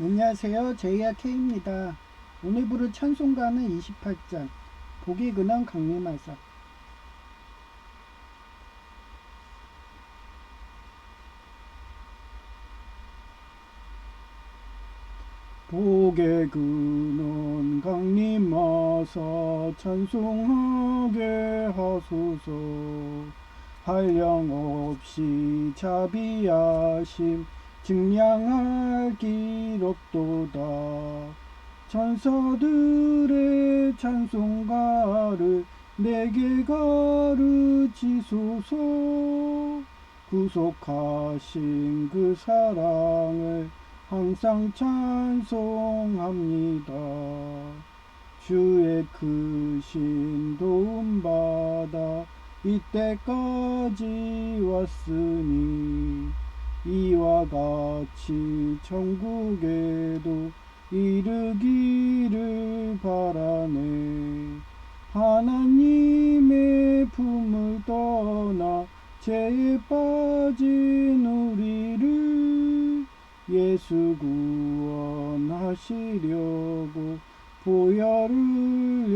안녕하세요. 제이야 K입니다. 오늘 부를 찬송가는 28장 복이 근원 강림하사. 복의 근원 강림하사 찬송하게 하소서. 한량없이 자비하심 증량할 길 없도다. 천사들의 찬송가를 내게 가르치소서. 구속하신 그 사랑을 항상 찬송합니다. 주의 크신 도움받아 이때까지 왔으니 이와 같이 천국에도 이르기를 바라네. 하나님의 품을 떠나 죄에 빠진 우리를 예수 구원하시려고 보혈을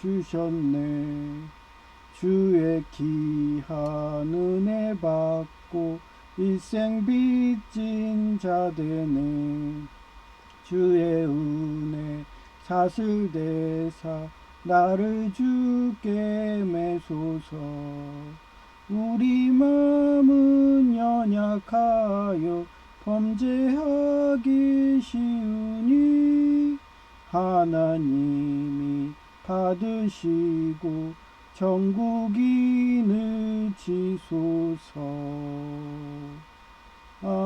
흘려주셨네. 주의 귀한 은혜 받고 일생 빚진 자 되네. 주의 은혜 사슬대사 나를 주께 매소서. 우리 마음은 연약하여 범죄하기 쉬우니 하나님이 받으시고 전국인을 지소서. 아멘.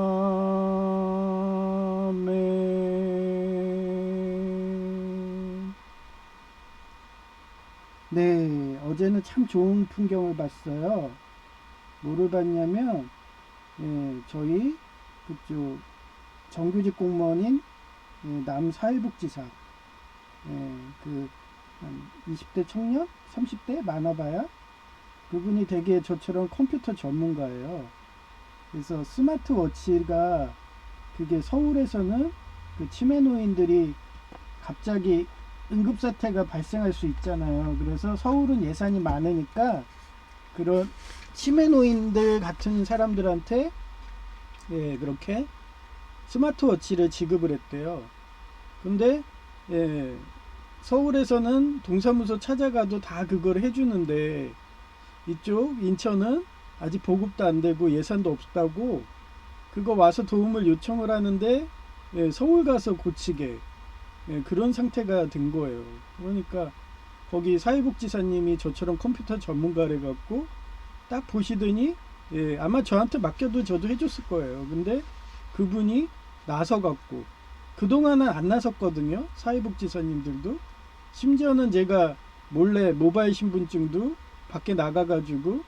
네, 어제는 참 좋은 풍경을 봤어요. 뭐를 봤냐면, 저희 그쪽 정규직 공무원인 남사회복지사, 그 한 20대 청년? 30대? 많아봐야? 그분이 되게 저처럼 컴퓨터 전문가예요. 그래서 스마트워치가 그게 서울에서는 그 치매노인들이 갑자기 응급사태가 발생할 수 있잖아요. 그래서 서울은 예산이 많으니까 그런 치매노인들 같은 사람들한테 그렇게 스마트워치를 지급을 했대요. 근데 서울에서는 동사무소 찾아가도 다 그걸 해주는데 이쪽 인천은 아직 보급도 안 되고 예산도 없다고 그거 와서 도움을 요청을 하는데 서울 가서 고치게 그런 상태가 된 거예요. 그러니까 거기 사회복지사님이 저처럼 컴퓨터 전문가래 갖고 딱 보시더니 아마 저한테 맡겨도 저도 해줬을 거예요. 근데 그분이 나서 갖고 그동안은 안 나섰거든요. 사회복지사님들도. 심지어는 제가 몰래 모바일 신분증도 밖에 나가가지고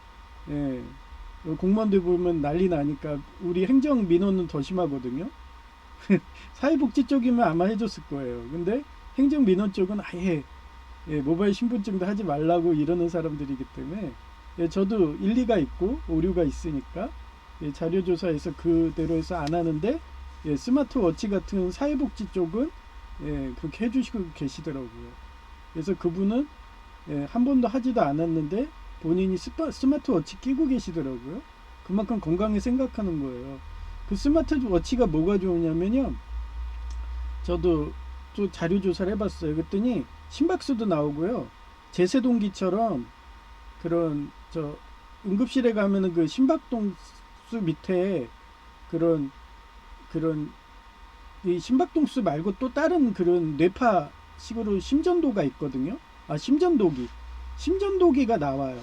공무원들 보면 난리 나니까 우리 행정민원은 더 심하거든요. 사회복지 쪽이면 아마 해줬을 거예요. 근데 행정민원 쪽은 아예 모바일 신분증도 하지 말라고 이러는 사람들이기 때문에 저도 일리가 있고 오류가 있으니까 자료조사에서 그대로 해서 안 하는데 스마트워치 같은 사회복지 쪽은 그렇게 해주시고 계시더라고요. 그래서 그분은 한 번도 하지도 않았는데 본인이 스마트워치 끼고 계시더라고요. 그만큼 건강에 생각하는 거예요. 그 스마트워치가 뭐가 좋으냐면요. 저도 또 자료 조사를 해봤어요. 그랬더니 심박수도 나오고요. 제세동기처럼 그런 응급실에 가면은 그 심박동수 밑에 그런 이 심박동수 말고 또 다른 그런 뇌파 식으로 심전도가 있거든요. 심전도기가 나와요.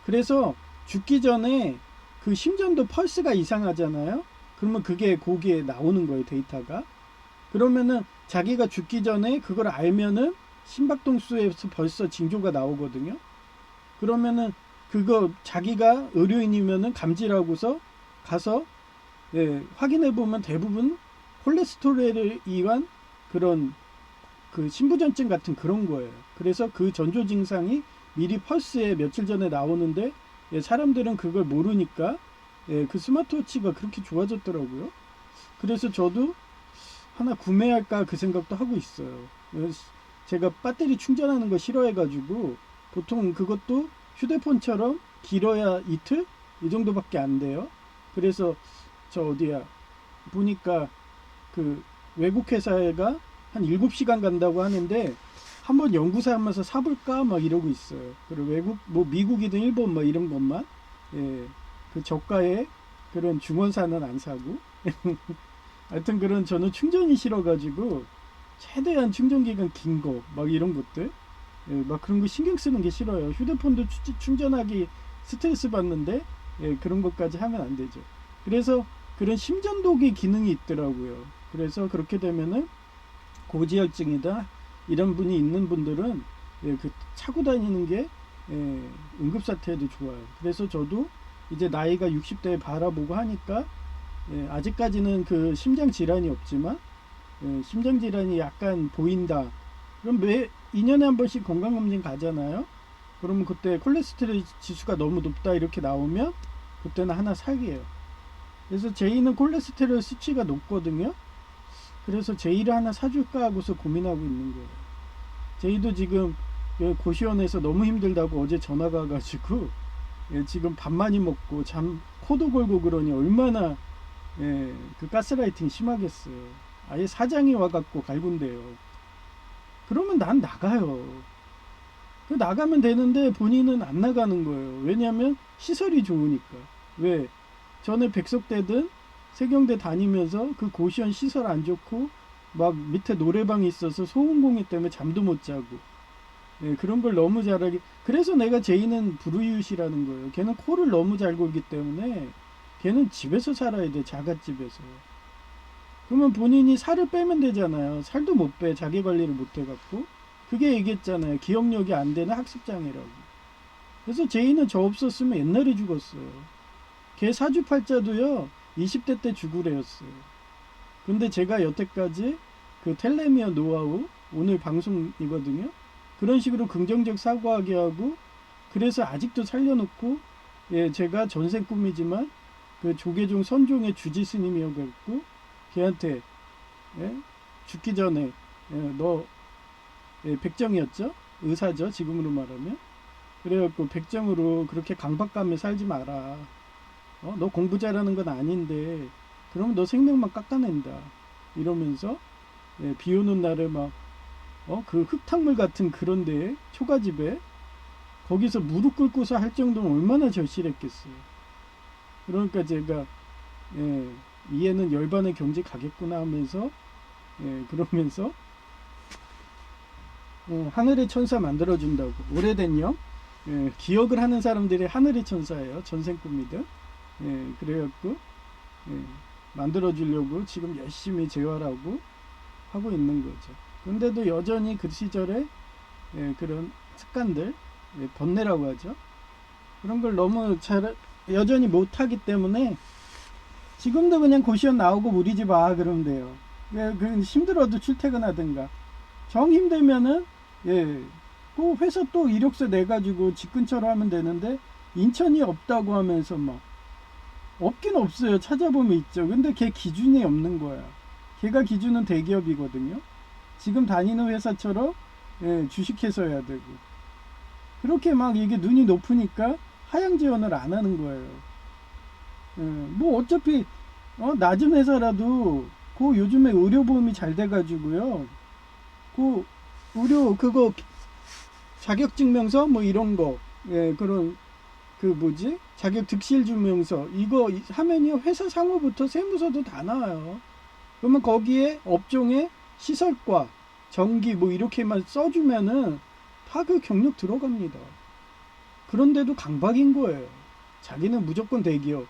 그래서 죽기 전에 그 심전도 펄스가 이상하잖아요. 그러면 그게 거기에 나오는 거예요, 데이터가. 그러면은 자기가 죽기 전에 그걸 알면은 심박동수에서 벌써 징조가 나오거든요. 그러면은 그거 자기가 의료인이면은 감지하고서 가서 확인해 보면 대부분 콜레스테롤에 의한 그런 그 신부전증 같은 그런 거예요. 그래서 그 전조 증상이 미리 펄스에 며칠 전에 나오는데 사람들은 그걸 모르니까 그 스마트워치가 그렇게 좋아졌더라고요. 그래서 저도 하나 구매할까 그 생각도 하고 있어요. 제가 배터리 충전하는 거 싫어해가지고 보통 그것도 휴대폰처럼 길어야 이틀? 이 정도밖에 안 돼요. 그래서 저 어디야 보니까 그 외국 회사가 한 7시간 간다고 하는데 한번 연구사 하면서 사볼까 막 이러고 있어요. 그리고 외국 뭐 미국이든 일본 뭐 이런 것만 그 저가의 그런 중원사는 안 사고 하여튼 그런 저는 충전이 싫어가지고 최대한 충전 기간 긴 거 막 이런 것들 막 그런 거 신경 쓰는 게 싫어요. 휴대폰도 충전하기 스트레스 받는데 그런 것까지 하면 안 되죠. 그래서 그런 심전도기 기능이 있더라고요. 그래서 그렇게 되면은 고지혈증이다 이런 분이 있는 분들은 그 차고 다니는 게 응급사태에도 좋아요. 그래서 저도 이제 나이가 60대에 바라보고 하니까 아직까지는 그 심장 질환이 없지만 심장 질환이 약간 보인다. 그럼 매 2년에 한 번씩 건강검진 가잖아요. 그러면 그때 콜레스테롤 지수가 너무 높다 이렇게 나오면 그때는 하나 사게요. 그래서 제이는 콜레스테롤 수치가 높거든요. 그래서 제이를 하나 사줄까 하고서 고민하고 있는 거예요. 제이도 지금 고시원에서 너무 힘들다고 어제 전화가 와가지고 지금 밥 많이 먹고 잠 코도 골고 그러니 얼마나 그 가스라이팅 심하겠어요. 아예 사장이 와갖고 갈군데요. 그러면 난 나가요. 그 나가면 되는데 본인은 안 나가는 거예요. 왜냐하면 시설이 좋으니까. 왜? 전에 백석대든 세경대 다니면서 그 고시원 시설 안 좋고 막 밑에 노래방이 있어서 소음공해 때문에 잠도 못 자고 그런 걸 너무 잘하기. 그래서 내가 제이는 불우이웃이라는 거예요. 걔는 코를 너무 잘 골기 때문에 걔는 집에서 살아야 돼. 자갓집에서. 그러면 본인이 살을 빼면 되잖아요. 살도 못 빼. 자기 관리를 못 해갖고. 그게 얘기했잖아요. 기억력이 안 되는 학습장애라고. 그래서 제이는 저 없었으면 옛날에 죽었어요. 걔 사주팔자도요 20대 때 죽으래였어요. 근데 제가 여태까지 그 텔레미어 노하우 오늘 방송이거든요. 그런 식으로 긍정적 사고하게 하고 그래서 아직도 살려놓고 제가 전생 꿈이지만 그 조계종 선종의 주지 스님이어갖고 걔한테 죽기 전에 너 백정이었죠? 의사죠 지금으로 말하면. 그래갖고 백정으로 그렇게 강박감에 살지 마라. 너 공부 잘하는 건 아닌데 그러면 너 생명만 깎아낸다 이러면서 비 오는 날에 막 그 흙탕물 같은 그런 데에 초가집에 거기서 무릎 꿇고서 할 정도면 얼마나 절실했겠어요. 그러니까 제가 이해는 열반의 경지 가겠구나 하면서 그러면서 하늘의 천사 만들어준다고. 오래된요 기억을 하는 사람들이 하늘의 천사예요. 전생 꿈이든. 그래갖고 만들어주려고 지금 열심히 재활하고 하고 있는 거죠. 근데도 여전히 그 시절에 그런 습관들, 번뇌라고 하죠. 그런 걸 너무 잘 여전히 못하기 때문에 지금도 그냥 고시원 나오고 우리 집 와 그러면 돼요. 그 힘들어도 출퇴근하든가. 정 힘들면은 그 회사 또 이력서 내가지고 집 근처로 하면 되는데 인천이 없다고 하면서 막 없긴 없어요. 찾아보면 있죠. 근데 걔 기준이 없는 거야. 걔가 기준은 대기업이거든요. 지금 다니는 회사처럼 주식회사 해야 되고 그렇게 막 이게 눈이 높으니까 하향 지원을 안 하는 거예요. 뭐 어차피 낮은 회사라도 그 요즘에 의료보험이 잘 돼가지고요. 그 의료 그거 자격증명서 뭐 이런 거 그런 그 뭐지 자격 득실 증명서 이거 하면요 회사 상호부터 세무서도 다 나와요. 그러면 거기에 업종에 시설과 전기 뭐 이렇게만 써주면은 다 그 경력 들어갑니다. 그런데도 강박인 거예요. 자기는 무조건 대기업.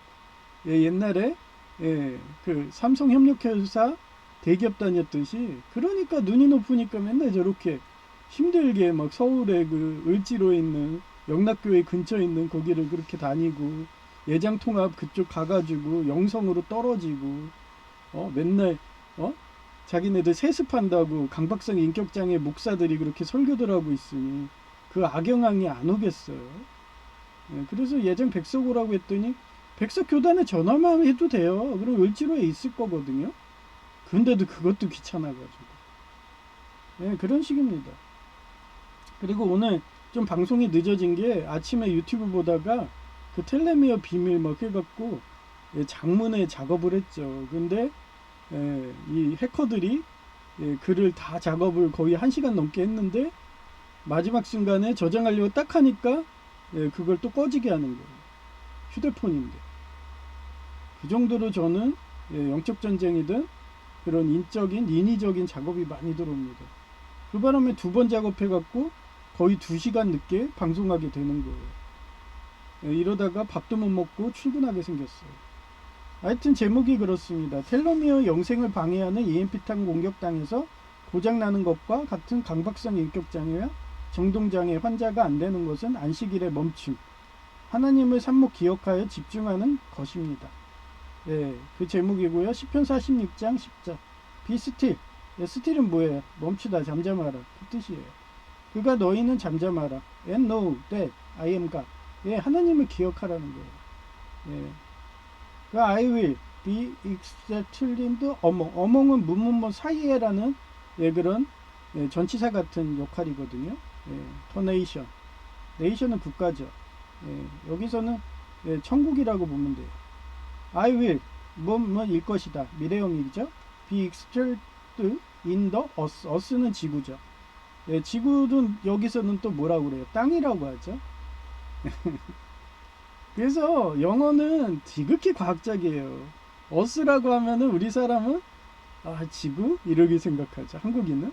옛날에 그 삼성협력회사 대기업 다녔듯이. 그러니까 눈이 높으니까 맨날 저렇게 힘들게 막 서울에 그 을지로에 있는 영락교회 근처에 있는 거기를 그렇게 다니고 예장통합 그쪽 가가지고 영성으로 떨어지고 맨날 자기네들 세습한다고 강박성 인격장애 목사들이 그렇게 설교들 하고 있으니 그 악영향이 안 오겠어요. 그래서 예전 백석 오라고 했더니 백석 교단에 전화만 해도 돼요. 그럼 을지로에 있을 거거든요. 근데도 그것도 귀찮아가지고. 예, 그런 식입니다. 그리고 오늘 좀 방송이 늦어진 게 아침에 유튜브 보다가 그 텔레미어 비밀 막 해갖고 예, 장문에 작업을 했죠. 근데 예, 이 해커들이 예, 글을 다 작업을 거의 1시간 넘게 했는데 마지막 순간에 저장하려고 딱 하니까 예, 그걸 또 꺼지게 하는 거예요. 휴대폰인데. 그 정도로 저는 예, 영적 전쟁이든 그런 인위적인 작업이 많이 들어옵니다. 그 바람에 2번 작업해갖고 거의 2시간 늦게 방송하게 되는 거예요. 예, 이러다가 밥도 못 먹고 출근하게 생겼어요. 하여튼 제목이 그렇습니다. 텔로미어 영생을 방해하는 EMP탄 공격당해서 고장나는 것과 같은 강박성 인격장애와 정동장애 환자가 안 되는 것은 안식일의 멈춤. 하나님을 삽목 기억하여 집중하는 것입니다. 예, 그 제목이고요. 시편 46장 10절. Be still. 예, 스틸은 뭐예요? 멈추다, 잠잠하라. 그 뜻이에요. 그가 너희는 잠잠하라. And know that I am God. 예, 하나님을 기억하라는 거예요. 예. 그 I will be exalted among. among은 문문문 사이에라는 예, 그런 예, 전치사 같은 역할이거든요. 예, the nation. nation은 국가죠. 예, 여기서는 예, 천국이라고 보면 돼요. I will 뭐일 것이다. 미래형이죠. be exalted in the earth. earth는 지구죠. 예, 지구는 여기서는 또 뭐라고 그래요? 땅이라고 하죠. 그래서 영어는 지극히 과학적이에요. 어스라고 하면은 우리 사람은 아 지구? 이렇게 생각하죠. 한국인은.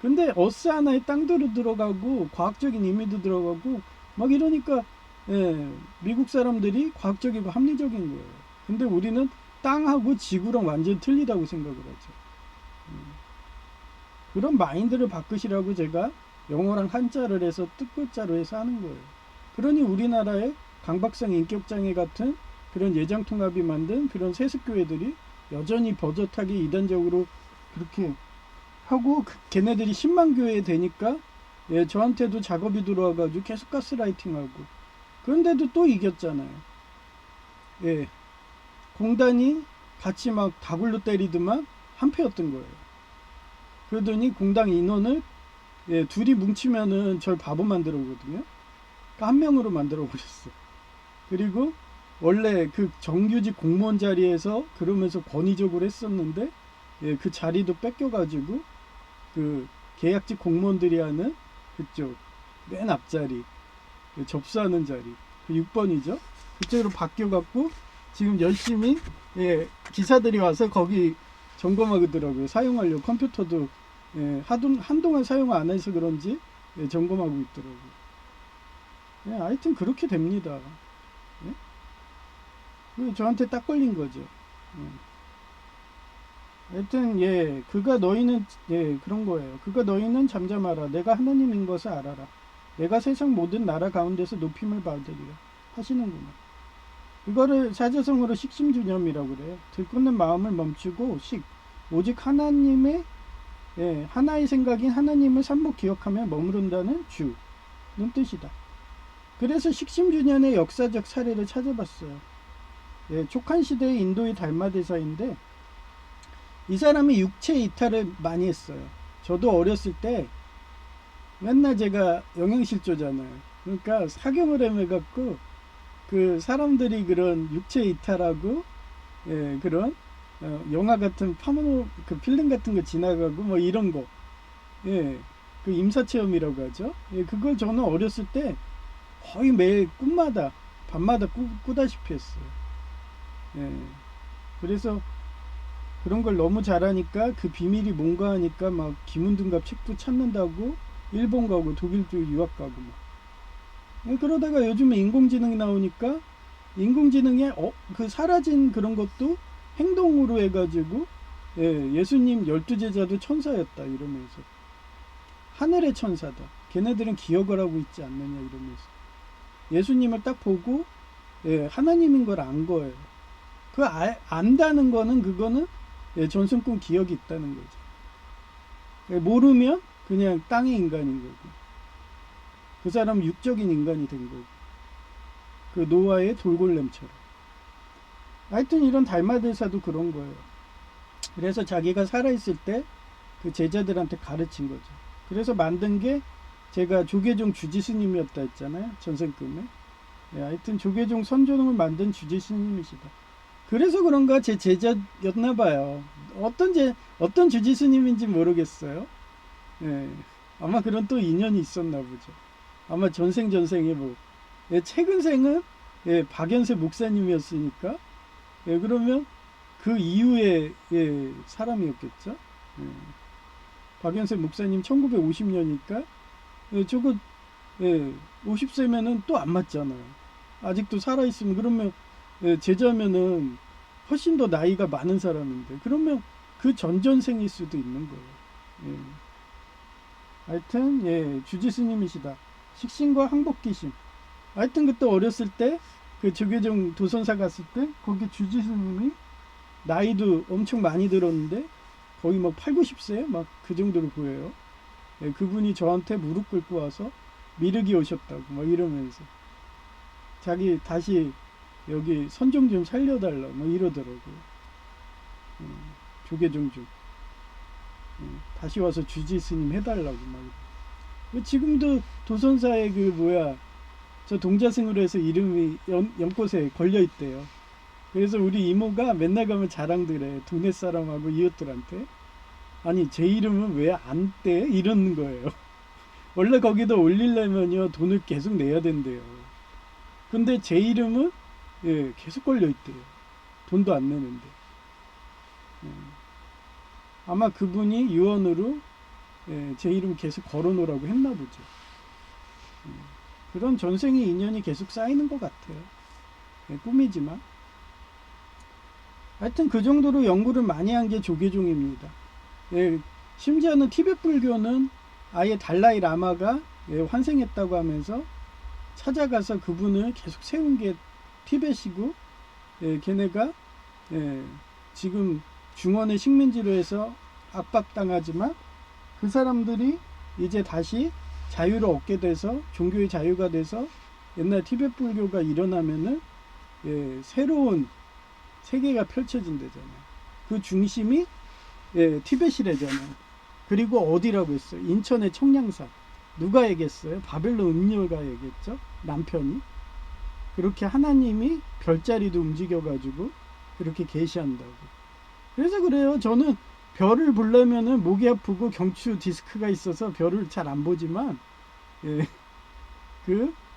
근데 어스 하나에 땅도 들어가고 과학적인 의미도 들어가고 막 이러니까 예, 미국 사람들이 과학적이고 합리적인 거예요. 근데 우리는 땅하고 지구랑 완전 틀리다고 생각을 하죠. 그런 마인드를 바꾸시라고 제가 영어랑 한자를 해서 뜻글자로 해서 하는 거예요. 그러니 우리나라의 강박성 인격장애 같은 그런 예장통합이 만든 그런 세습교회들이 여전히 버젓하게 이단적으로 그렇게 하고 걔네들이 10만 교회 되니까 예, 저한테도 작업이 들어와가지고 계속 가스라이팅하고 그런데도 또 이겼잖아요. 예, 공단이 같이 막 다굴로 때리더만 한패였던 거예요. 그러더니 공당 인원을 예, 둘이 뭉치면은 절 바보 만들어 오거든요. 그러니까 한 명으로 만들어 버렸어. 그리고 원래 그 정규직 공무원 자리에서 그러면서 권위적으로 했었는데 예, 그 자리도 뺏겨가지고 그 계약직 공무원들이 하는 그쪽 맨 앞자리 접수하는 자리 그 6번이죠. 그쪽으로 바뀌어갖고 지금 열심히 예, 기사들이 와서 거기 점검하더라고요. 사용하려고 컴퓨터도 예, 한동안 사용 안 해서 그런지 예, 점검하고 있더라고요. 예, 하여튼 그렇게 됩니다. 예? 저한테 딱 걸린 거죠. 예. 하여튼 예, 그가 너희는 예, 그런 거예요. 그가 너희는 잠잠하라. 내가 하나님인 것을 알아라. 내가 세상 모든 나라 가운데서 높임을 받으리라 하시는구나. 이거를 사자성어로 식심주념이라고 그래요. 들끓는 마음을 멈추고 오직 하나님의 예, 하나의 생각인 하나님을 삽목 기억하며 머무른다는 주는 뜻이다. 그래서 식심주년의 역사적 사례를 찾아봤어요. 예, 촉한 시대의 인도의 달마대사인데 이 사람이 육체 이탈을 많이 했어요. 저도 어렸을 때 맨날 제가 영양실조잖아요. 그러니까 사경을 해갖고 그 사람들이 그런 육체 이탈하고 예, 그런 영화 같은 그 필름 같은 거 지나가고 뭐 이런 거 예, 그 임사체험이라고 하죠. 예, 그걸 저는 어렸을 때 거의 매일 꿈마다 밤마다 꾸다시피 했어요. 예, 그래서 그런 걸 너무 잘하니까 그 비밀이 뭔가 하니까 막 김은등갑 책도 찾는다고 일본 가고 독일 쪽 유학 가고 막. 그러다가 요즘에 인공지능이 나오니까 인공지능의 그 사라진 그런 것도 행동으로 해가지고 예, 예수님 12제자도 천사였다 이러면서 하늘의 천사다. 걔네들은 기억을 하고 있지 않느냐 이러면서 예수님을 딱 보고 예, 하나님인 걸 안 거예요. 그 안다는 거는 그거는 예, 전승꾼 기억이 있다는 거죠. 예, 모르면 그냥 땅의 인간인 거고 그 사람은 육적인 인간이 된 거고 그 노아의 돌골렘처럼. 하여튼 이런 달마대사도 그런 거예요. 그래서 자기가 살아있을 때 그 제자들한테 가르친 거죠. 그래서 만든 게 제가 조계종 주지스님이었다 했잖아요. 전생금에. 예, 하여튼 조계종 선종을 만든 주지스님이시다. 그래서 그런가 제 제자였나 봐요. 어떤 주지스님인지 모르겠어요. 예, 아마 그런 또 인연이 있었나 보죠. 아마 전생에 뭐, 예, 최근 생은 예, 박연세 목사님이었으니까, 예, 그러면 그 이후에 예, 사람이었겠죠. 예, 박연세 목사님 1950년이니까 예, 저거 예, 50세면은 또 안 맞잖아요. 아직도 살아있으면 그러면 예, 제자면은 훨씬 더 나이가 많은 사람인데 그러면 그 전전생일 수도 있는 거예요. 예. 하여튼 예, 주지스님이시다. 식신과 항복기심. 하여튼 그때 어렸을 때 그 조계종 도선사 갔을 때 거기 주지스님이 나이도 엄청 많이 들었는데 거의 막 8, 90세 막 그 정도로 보여요. 예, 그분이 저한테 무릎 꿇고 와서 미륵이 오셨다고 막 이러면서 자기 다시 여기 선종 좀 살려달라 막 이러더라고요. 조계종 좀 다시 와서 주지스님 해달라고 막. 지금도 도선사의 그 뭐야 저 동자승으로 해서 이름이 연꽃에 걸려 있대요. 그래서 우리 이모가 맨날 가면 자랑들 해. 동네 사람하고 이웃들한테. 아니 제 이름은 왜 안 떼? 이러는 거예요. 원래 거기다 올리려면요 돈을 계속 내야 된대요. 근데 제 이름은 예, 계속 걸려 있대요. 돈도 안 내는데. 아마 그분이 유언으로 예, 제 이름 계속 걸어놓으라고 했나 보죠. 그런 전생의 인연이 계속 쌓이는 것 같아요. 예, 꿈이지만. 하여튼 그 정도로 연구를 많이 한 게 조계종입니다. 예, 심지어는 티베트 불교는 아예 달라이 라마가 예, 환생했다고 하면서 찾아가서 그분을 계속 세운 게 티벳이고 예, 걔네가 예, 지금 중원의 식민지로 해서 압박당하지만 그 사람들이 이제 다시 자유를 얻게 돼서 종교의 자유가 돼서 옛날 티베트 불교가 일어나면은 예, 새로운 세계가 펼쳐진대잖아요. 그 중심이 예, 티벳이래잖아요. 그리고 어디라고 했어요? 인천의 청량산. 누가 얘기했어요? 바벨론 음녀가 얘기했죠. 남편이. 그렇게 하나님이 별자리도 움직여가지고 그렇게 계시한다고. 그래서 그래요. 저는 별을 보려면은 목이 아프고 경추 디스크가 있어서 별을 잘 안 보지만 예,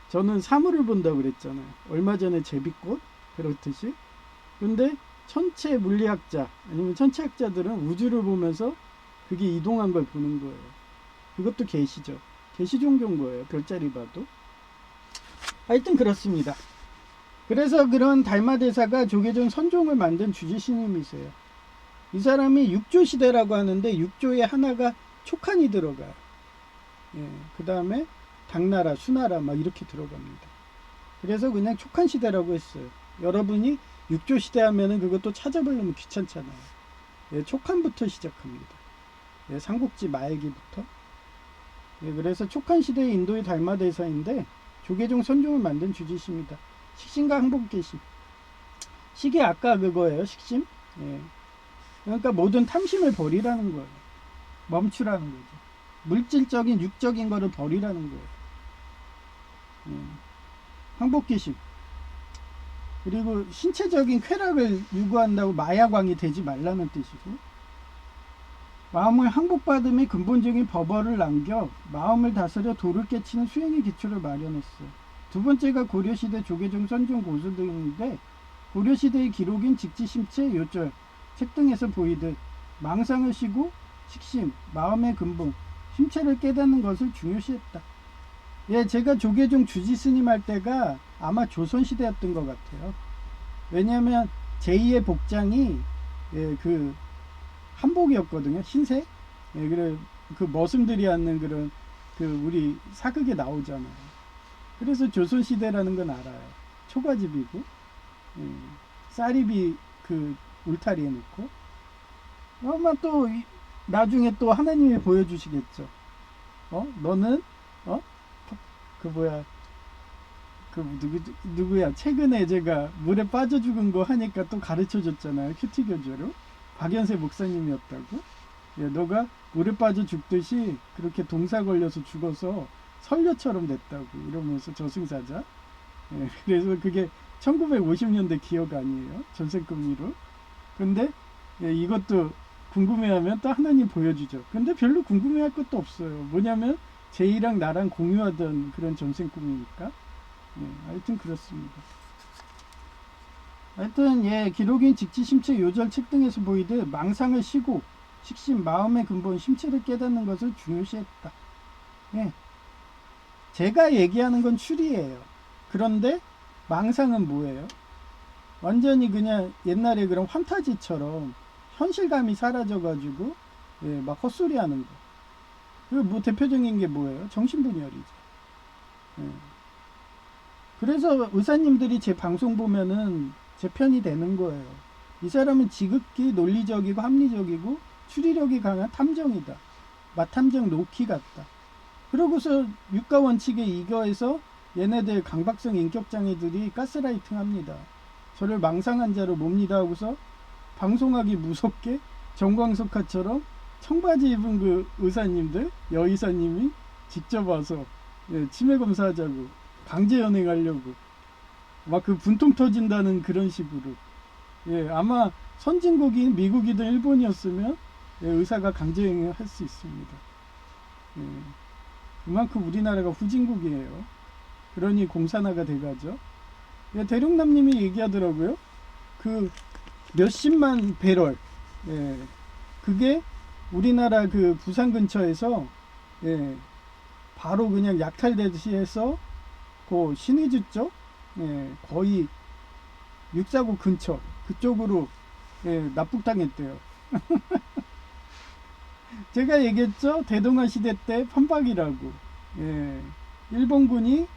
저는 사물을 본다고 그랬잖아요. 얼마 전에 제비꽃 그렇듯이. 근데 천체 물리학자 아니면 천체학자들은 우주를 보면서 그게 이동한 걸 보는 거예요. 그것도 계시죠. 계시 종교인 거예요. 별자리 봐도. 하여튼 그렇습니다. 그래서 그런 달마대사가 조계종 선종을 만든 주지스님이세요. 이 사람이 육조 시대라고 하는데 육조에 하나가 촉한이 들어가요. 예, 그 다음에 당나라, 수나라 막 이렇게 들어갑니다. 그래서 그냥 촉한 시대라고 했어요. 여러분이 육조 시대 하면은 그것도 찾아보려면 귀찮잖아요. 예, 촉한부터 시작합니다. 예, 삼국지 말기부터. 예, 그래서 촉한 시대의 인도의 달마대사인데 조계종 선종을 만든 주지스입니다. 식신과 항복계심. 식이 아까 그거예요. 식심. 예. 그러니까 모든 탐심을 버리라는 거예요. 멈추라는 거죠. 물질적인 육적인 거를 버리라는 거예요. 예. 항복계심. 그리고 신체적인 쾌락을 유구한다고 마약왕이 되지 말라는 뜻이고, 마음을 항복받음의 근본적인 법어를 남겨 마음을 다스려 도를 깨치는 수행의 기초를 마련했어요. 두 번째가 고려시대 조계종 선종 고수 등인데, 고려시대의 기록인 직지심체 요절 책 등에서 보이듯 망상을 쉬고 식심, 마음의 근본, 심체를 깨닫는 것을 중요시했다. 예, 제가 조계종 주지스님 할 때가 아마 조선시대였던 것 같아요. 왜냐하면 제2의 복장이 예, 그 한복이었거든요. 흰색. 예, 그래 그 머슴들이 하는 그런 그 우리 사극에 나오잖아요. 그래서 조선시대라는 건 알아요. 초가집이고 예, 쌀입이 그 울타리에 놓고 아마 또 나중에 또 하나님이 보여주시겠죠. 너는 그 뭐야 그 누구야 최근에 제가 물에 빠져 죽은 거 하니까 또 가르쳐 줬잖아요. 큐티 교주로. 박연세 목사님이었다고? 예, 너가 물에 빠져 죽듯이 그렇게 동사 걸려서 죽어서 선녀처럼 됐다고 이러면서 저승사자. 예, 그래서 그게 1950년대 기억 아니에요? 전생금리로. 근데 예, 이것도 궁금해하면 또 하나님 보여주죠. 근데 별로 궁금해할 것도 없어요. 뭐냐면 제이랑 나랑 공유하던 그런 전생 꿈이니까. 예, 하여튼 그렇습니다. 하여튼 예, 기록인 직지 심체 요절 책 등에서 보이듯 망상을 쉬고 식심 마음의 근본 심체를 깨닫는 것을 중요시했다. 예. 제가 얘기하는 건 추리예요. 그런데 망상은 뭐예요? 완전히 그냥 옛날에 그런 환타지처럼 현실감이 사라져가지고 예, 막 헛소리 하는 거. 그리고 뭐 대표적인 게 뭐예요? 정신분열이죠. 예. 그래서 의사님들이 제 방송 보면은 제 편이 되는 거예요. 이 사람은 지극히 논리적이고 합리적이고 추리력이 강한 탐정이다. 마탐정 로키 같다. 그러고서 육가 원칙에 이거에서 얘네들 강박성 인격장애들이 가스라이팅 합니다. 저를 망상한 자로 몹니다 하고서 방송하기 무섭게 정광석화처럼 청바지 입은 그 의사님들, 여의사님이 직접 와서 예, 치매 검사하자고 강제 연행하려고 막 그 분통 터진다는 그런 식으로 예, 아마 선진국인 미국이든 일본이었으면 예, 의사가 강제 연행할 수 있습니다. 예, 그만큼 우리나라가 후진국이에요. 그러니 공산화가 돼가죠. 예, 대륙남님이 얘기하더라고요. 그 몇십만 배럴, 예, 그게 우리나라 그 부산 근처에서 예, 바로 그냥 약탈되듯이 해서 그 신의주 쪽, 예, 거의 649 근처 그쪽으로 예, 납북당했대요. 제가 얘기했죠. 대동아 시대 때 판박이라고. 예, 일본군이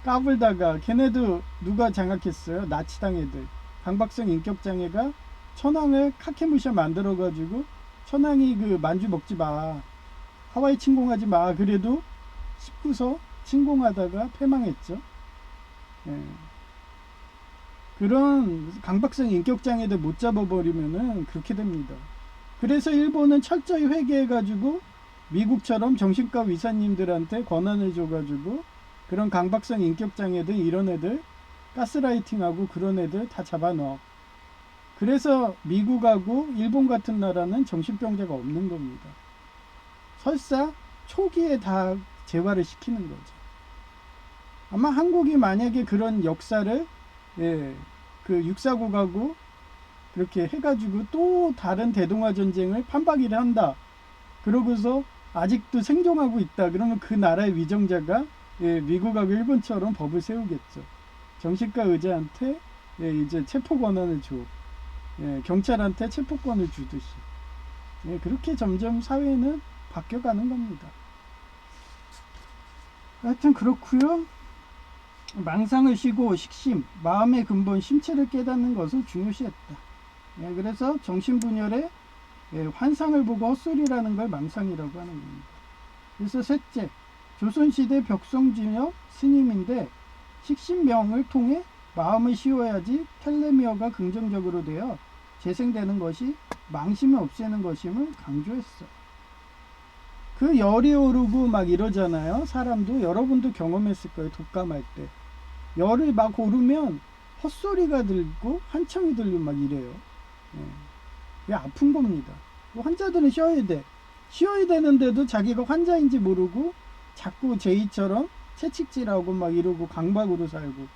까불다가 걔네도 누가 장악했어요? 나치당 애들. 강박성 인격장애가 천황을 카케무샤 만들어가지고 천황이 그 만주 먹지 마. 하와이 침공하지 마. 그래도 19서 침공하다가 패망했죠. 예. 그런 강박성 인격장애들 못 잡아버리면은 그렇게 됩니다. 그래서 일본은 철저히 회개해가지고 미국처럼 정신과 의사님들한테 권한을 줘가지고 그런 강박성 인격장애들 이런 애들 가스라이팅하고 그런 애들 다 잡아넣어. 그래서 미국하고 일본 같은 나라는 정신병자가 없는 겁니다. 설사 초기에 다 재활을 시키는 거죠. 아마 한국이 만약에 그런 역사를 예, 그 649가고 그렇게 해가지고 또 다른 대동아 전쟁을 판박이를 한다. 그러고서 아직도 생존하고 있다. 그러면 그 나라의 위정자가 예, 미국하고 일본처럼 법을 세우겠죠. 정신과 의자한테 예, 이제 체포 권한을 줘. 예, 경찰한테 체포권을 주듯이. 예, 그렇게 점점 사회는 바뀌어가는 겁니다. 하여튼 그렇고요. 망상을 쉬고 식심, 마음의 근본 심체를 깨닫는 것을 중요시했다. 예, 그래서 정신분열에 예, 환상을 보고 헛소리라는 걸 망상이라고 하는 겁니다. 그래서 셋째, 조선시대 벽성진영 스님인데 식신명을 통해 마음을 씌워야지 텔레미어가 긍정적으로 되어 재생되는 것이 망심을 없애는 것임을 강조했어. 그 열이 오르고 막 이러잖아요. 사람도 여러분도 경험했을 거예요. 독감할 때 열이 막 오르면 헛소리가 들고 한청이 들고 막 이래요. 예. 이게 아픈 겁니다. 환자들은 쉬어야 되는데도 자기가 환자인지 모르고 자꾸 제이처럼 채찍질하고 막 이러고 강박으로 살고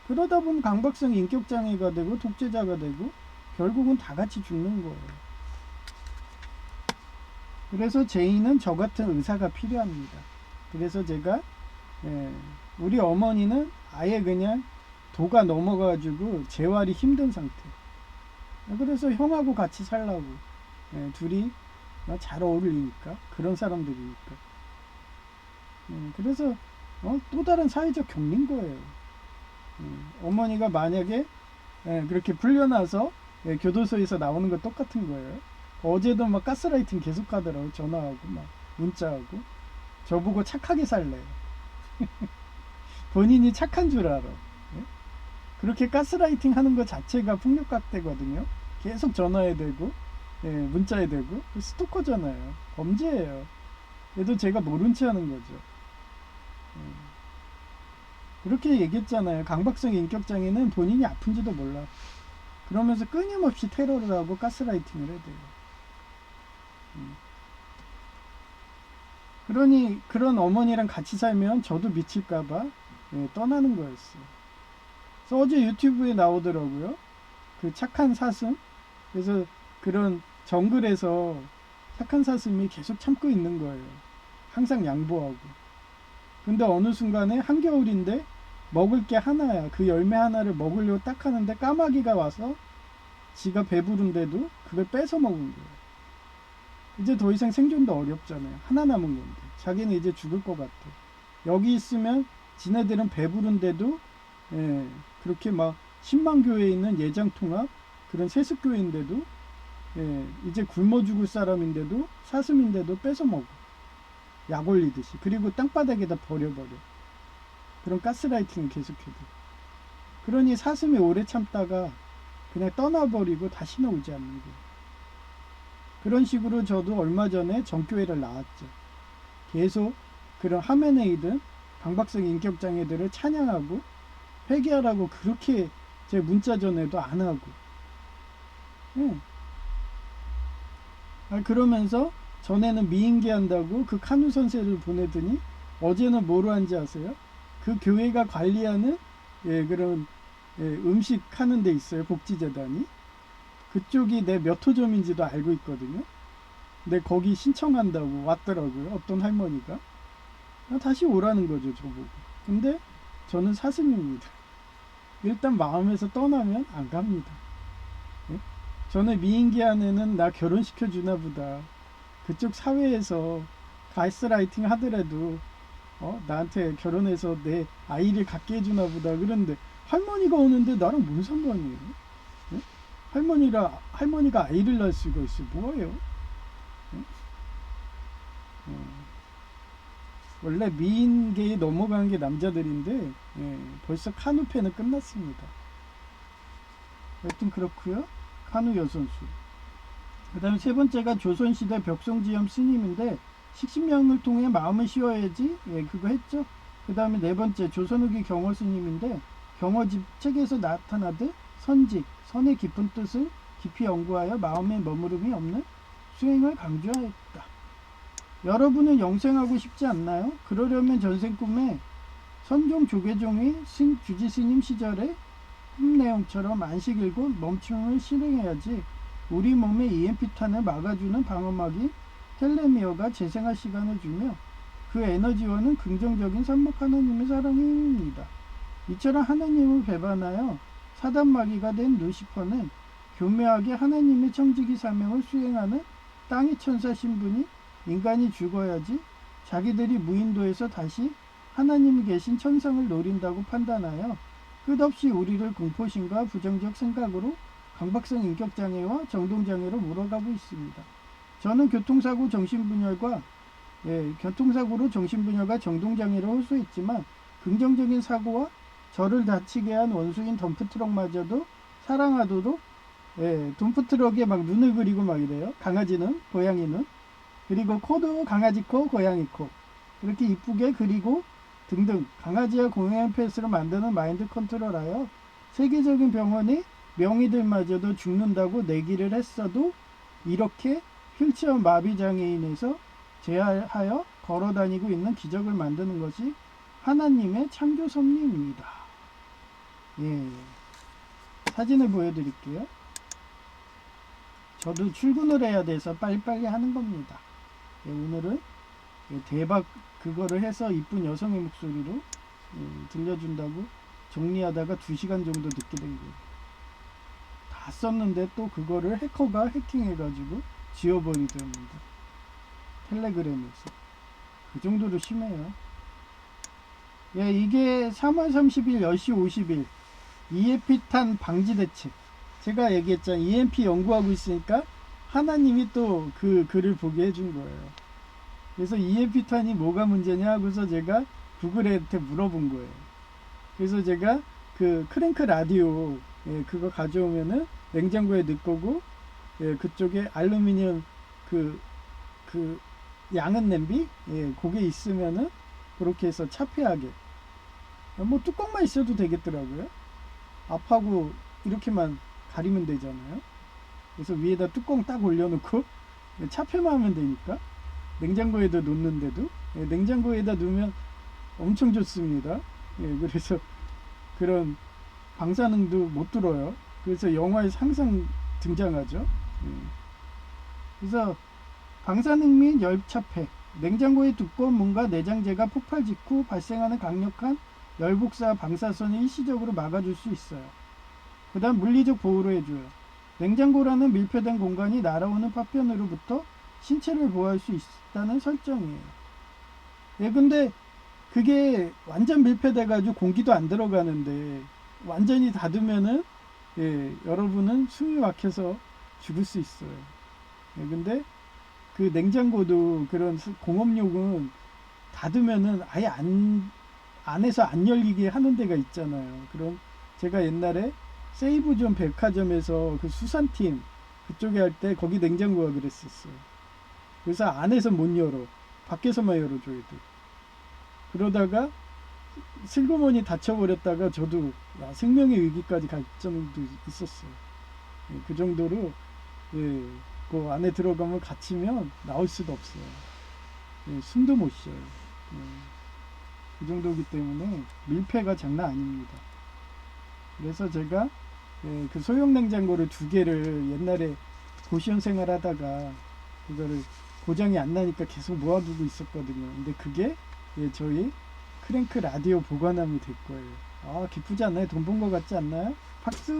그러다 보면 강박성 인격장애가 되고 독재자가 되고 결국은 다 같이 죽는 거예요. 그래서 제이는 저 같은 의사가 필요합니다. 그래서 제가 예, 우리 어머니는 아예 그냥 도가 넘어가지고 재활이 힘든 상태. 그래서 형하고 같이 살라고 예, 둘이 잘 어울리니까 그런 사람들이니까. 그래서 또 다른 사회적 격리인 거예요. 어머니가 만약에 그렇게 풀려나서 교도소에서 나오는 거 똑같은 거예요. 어제도 막 가스라이팅 계속 하더라고. 전화하고 막 문자하고 저보고 착하게 살래. 본인이 착한 줄 알아. 예? 그렇게 가스라이팅 하는 것 자체가 폭력각대거든요. 계속 전화해야 되고 예, 문자에 대고 스토커잖아요. 범죄예요. 얘도 제가 모른 체 하는 거죠. 예. 그렇게 얘기했잖아요. 강박성 인격장애는 본인이 아픈지도 몰라. 그러면서 끊임없이 테러를 하고 가스라이팅을 해대요. 그러니 그런 어머니랑 같이 살면 저도 미칠까봐 예, 떠나는 거였어요. 그래서 어제 유튜브에 나오더라고요. 그 착한 사슴. 그래서 그런 정글에서 착한 사슴이 계속 참고 있는 거예요. 항상 양보하고. 근데 어느 순간에 한겨울인데 먹을 게 하나야. 그 열매 하나를 먹으려고 딱 하는데 까마귀가 와서 지가 배부른데도 그걸 뺏어 먹은 거예요. 이제 더 이상 생존도 어렵잖아요. 하나 남은 건데. 자기는 이제 죽을 것 같아. 여기 있으면 지네들은 배부른데도 예, 그렇게 막 10만 교회에 있는 예장통합 그런 세습교회인데도 예, 이제 굶어 죽을 사람인데도 사슴인데도 뺏어 먹어. 약 올리듯이. 그리고 땅바닥에다 버려버려. 그런 가스라이팅을 계속해도. 그러니 사슴이 오래 참다가 그냥 떠나버리고 다시는 오지 않는 거예요. 그런 식으로 저도 얼마 전에 정교회를 나왔죠. 계속 그런 하메네이든 강박성 인격장애들을 찬양하고 회개하라고 그렇게 제 문자 전에도 안 하고. 예. 그러면서 전에는 미인계 한다고 그 카누 선생을 보내더니 어제는 뭐로 한지 아세요? 그 교회가 관리하는 예, 그런 예, 음식 하는 데 있어요. 복지재단이. 그쪽이 내 몇 호점인지도 알고 있거든요. 근데 거기 신청한다고 왔더라고요. 어떤 할머니가. 다시 오라는 거죠, 저보고. 근데 저는 사슴입니다. 일단 마음에서 떠나면 안 갑니다. 예? 저는 미인계 안에는 나 결혼시켜 주나 보다. 그쪽 사회에서 가스라이팅 하더라도 나한테 결혼해서 내 아이를 갖게 해주나 보다. 그런데 할머니가 오는데 나랑 뭔 상관이에요? 예? 할머니가 아이를 낳을 수가 있어. 뭐예요? 예? 원래 미인계에 넘어간 게 남자들인데 예, 벌써 카누 팬은 끝났습니다. 여튼 그렇고요. 카누 여선수. 그 다음에 세 번째가 조선시대 벽송지엄 스님인데 식신명을 통해 마음을 씌워야지 예, 그거 했죠. 그 다음에 네 번째 조선후기 경허 스님인데 경허집 책에서 나타나듯 선직, 선의 깊은 뜻을 깊이 연구하여 마음에 머무름이 없는 수행을 강조하였다. 여러분은 영생하고 싶지 않나요? 그러려면 전생 꿈에 선종 조계종이 주지스님 시절에 내용처럼 안식 일곱 멈춤을 실행해야지. 우리 몸의 EMP탄을 막아주는 방어막인 텔레미어가 재생할 시간을 주며 그 에너지원은 긍정적인 삼목 하나님의 사랑입니다. 이처럼 하나님을 배반하여 사단마귀가 된 루시퍼는 교묘하게 하나님의 청지기 사명을 수행하는 땅의 천사 신분이 인간이 죽어야지 자기들이 무인도에서 다시 하나님이 계신 천상을 노린다고 판단하여 끝없이 우리를 공포심과 부정적 생각으로 강박성 인격장애와 정동장애로 몰아가고 있습니다. 저는 교통사고로 정신분열과 정동장애를 호소했지만 긍정적인 사고와 저를 다치게 한 원수인 덤프트럭마저도 사랑하도록 덤프트럭에 막 눈을 그리고 막 이래요. 강아지는, 고양이는. 그리고 코도 강아지 코, 고양이 코. 그렇게 이쁘게 그리고 등등 강아지와 고양이 페이스로 만드는 마인드 컨트롤하여 세계적인 병원이 명의들마저도 죽는다고 내기를 했어도 이렇게 휠체어 마비장애인에서 제하여 걸어다니고 있는 기적을 만드는 것이 하나님의 창조 섭리입니다. 예, 사진을 보여드릴게요. 저도 출근을 해야 돼서 빨리빨리 하는 겁니다. 예, 오늘은 대박 그거를 해서 이쁜 여성의 목소리로 들려준다고 정리하다가 2시간 정도 늦게 된 거예요. 다 썼는데 또 그거를 해커가 해킹해가지고 지워버리더랍니다. 텔레그램에서. 그 정도로 심해요. 예, 이게 3월 30일 10시 50일 EMP탄 방지 대책. 제가 얘기했잖아요. EMP 연구하고 있으니까 하나님이 또 그 글을 보게 해준 거예요. 그래서 EMP탄이 뭐가 문제냐 하고서 제가 구글한테 물어본 거예요. 그래서 제가 그 크랭크 라디오 그거 가져오면은 냉장고에 넣을 거고 예, 그쪽에 알루미늄 그, 그 양은 냄비, 예, 그게 있으면은 그렇게 해서 차폐하게, 뭐 뚜껑만 있어도 되겠더라고요. 앞하고 이렇게만 가리면 되잖아요. 그래서 위에다 뚜껑 딱 올려놓고 차폐만 하면 되니까, 냉장고에다 놓는데도, 예, 냉장고에다 놓으면 엄청 좋습니다. 예, 그래서 그런 방사능도 못 들어요. 그래서 영화에 항상 등장하죠. 예. 그래서 방사능 및 열차폐, 냉장고의 두꺼운 문과 내장재가 폭발 직후 발생하는 강력한 열복사 방사선을 일시적으로 막아줄 수 있어요. 그 다음 물리적 보호를 해줘요. 냉장고라는 밀폐된 공간이 날아오는 파편으로부터 신체를 보호할 수 있다는 설정이에요. 예, 근데 그게 완전 밀폐돼가지고 공기도 안 들어가는데 완전히 닫으면은, 예, 여러분은 숨이 막혀서 죽을 수 있어요. 예, 근데 그 냉장고도 그런 공업용은 닫으면은 아예 안에서 안 열리게 하는 데가 있잖아요. 그럼 제가 옛날에 세이브존 백화점에서 그 수산팀 그쪽에 할 때 거기 냉장고가 그랬었어요. 그래서 안에서 못 열어. 밖에서만 열어줘야 돼. 그러다가 슬그머니 다쳐버렸다가 저도 생명의 위기까지 갈 정도 있었어요. 예, 그 정도로, 예, 그 안에 들어가면 갇히면 나올 수도 없어요. 예, 숨도 못 쉬어요. 예, 그 정도이기 때문에 밀폐가 장난 아닙니다. 그래서 제가, 예, 그 소형 냉장고를 2개를 옛날에 고시원 생활하다가 그거를 고장이 안 나니까 계속 모아두고 있었거든요. 근데 그게, 예, 저희 크랭크 라디오 보관함이 될 거예요. 아, 기쁘지 않나요? 돈 번 거 같지 않나요? 박수!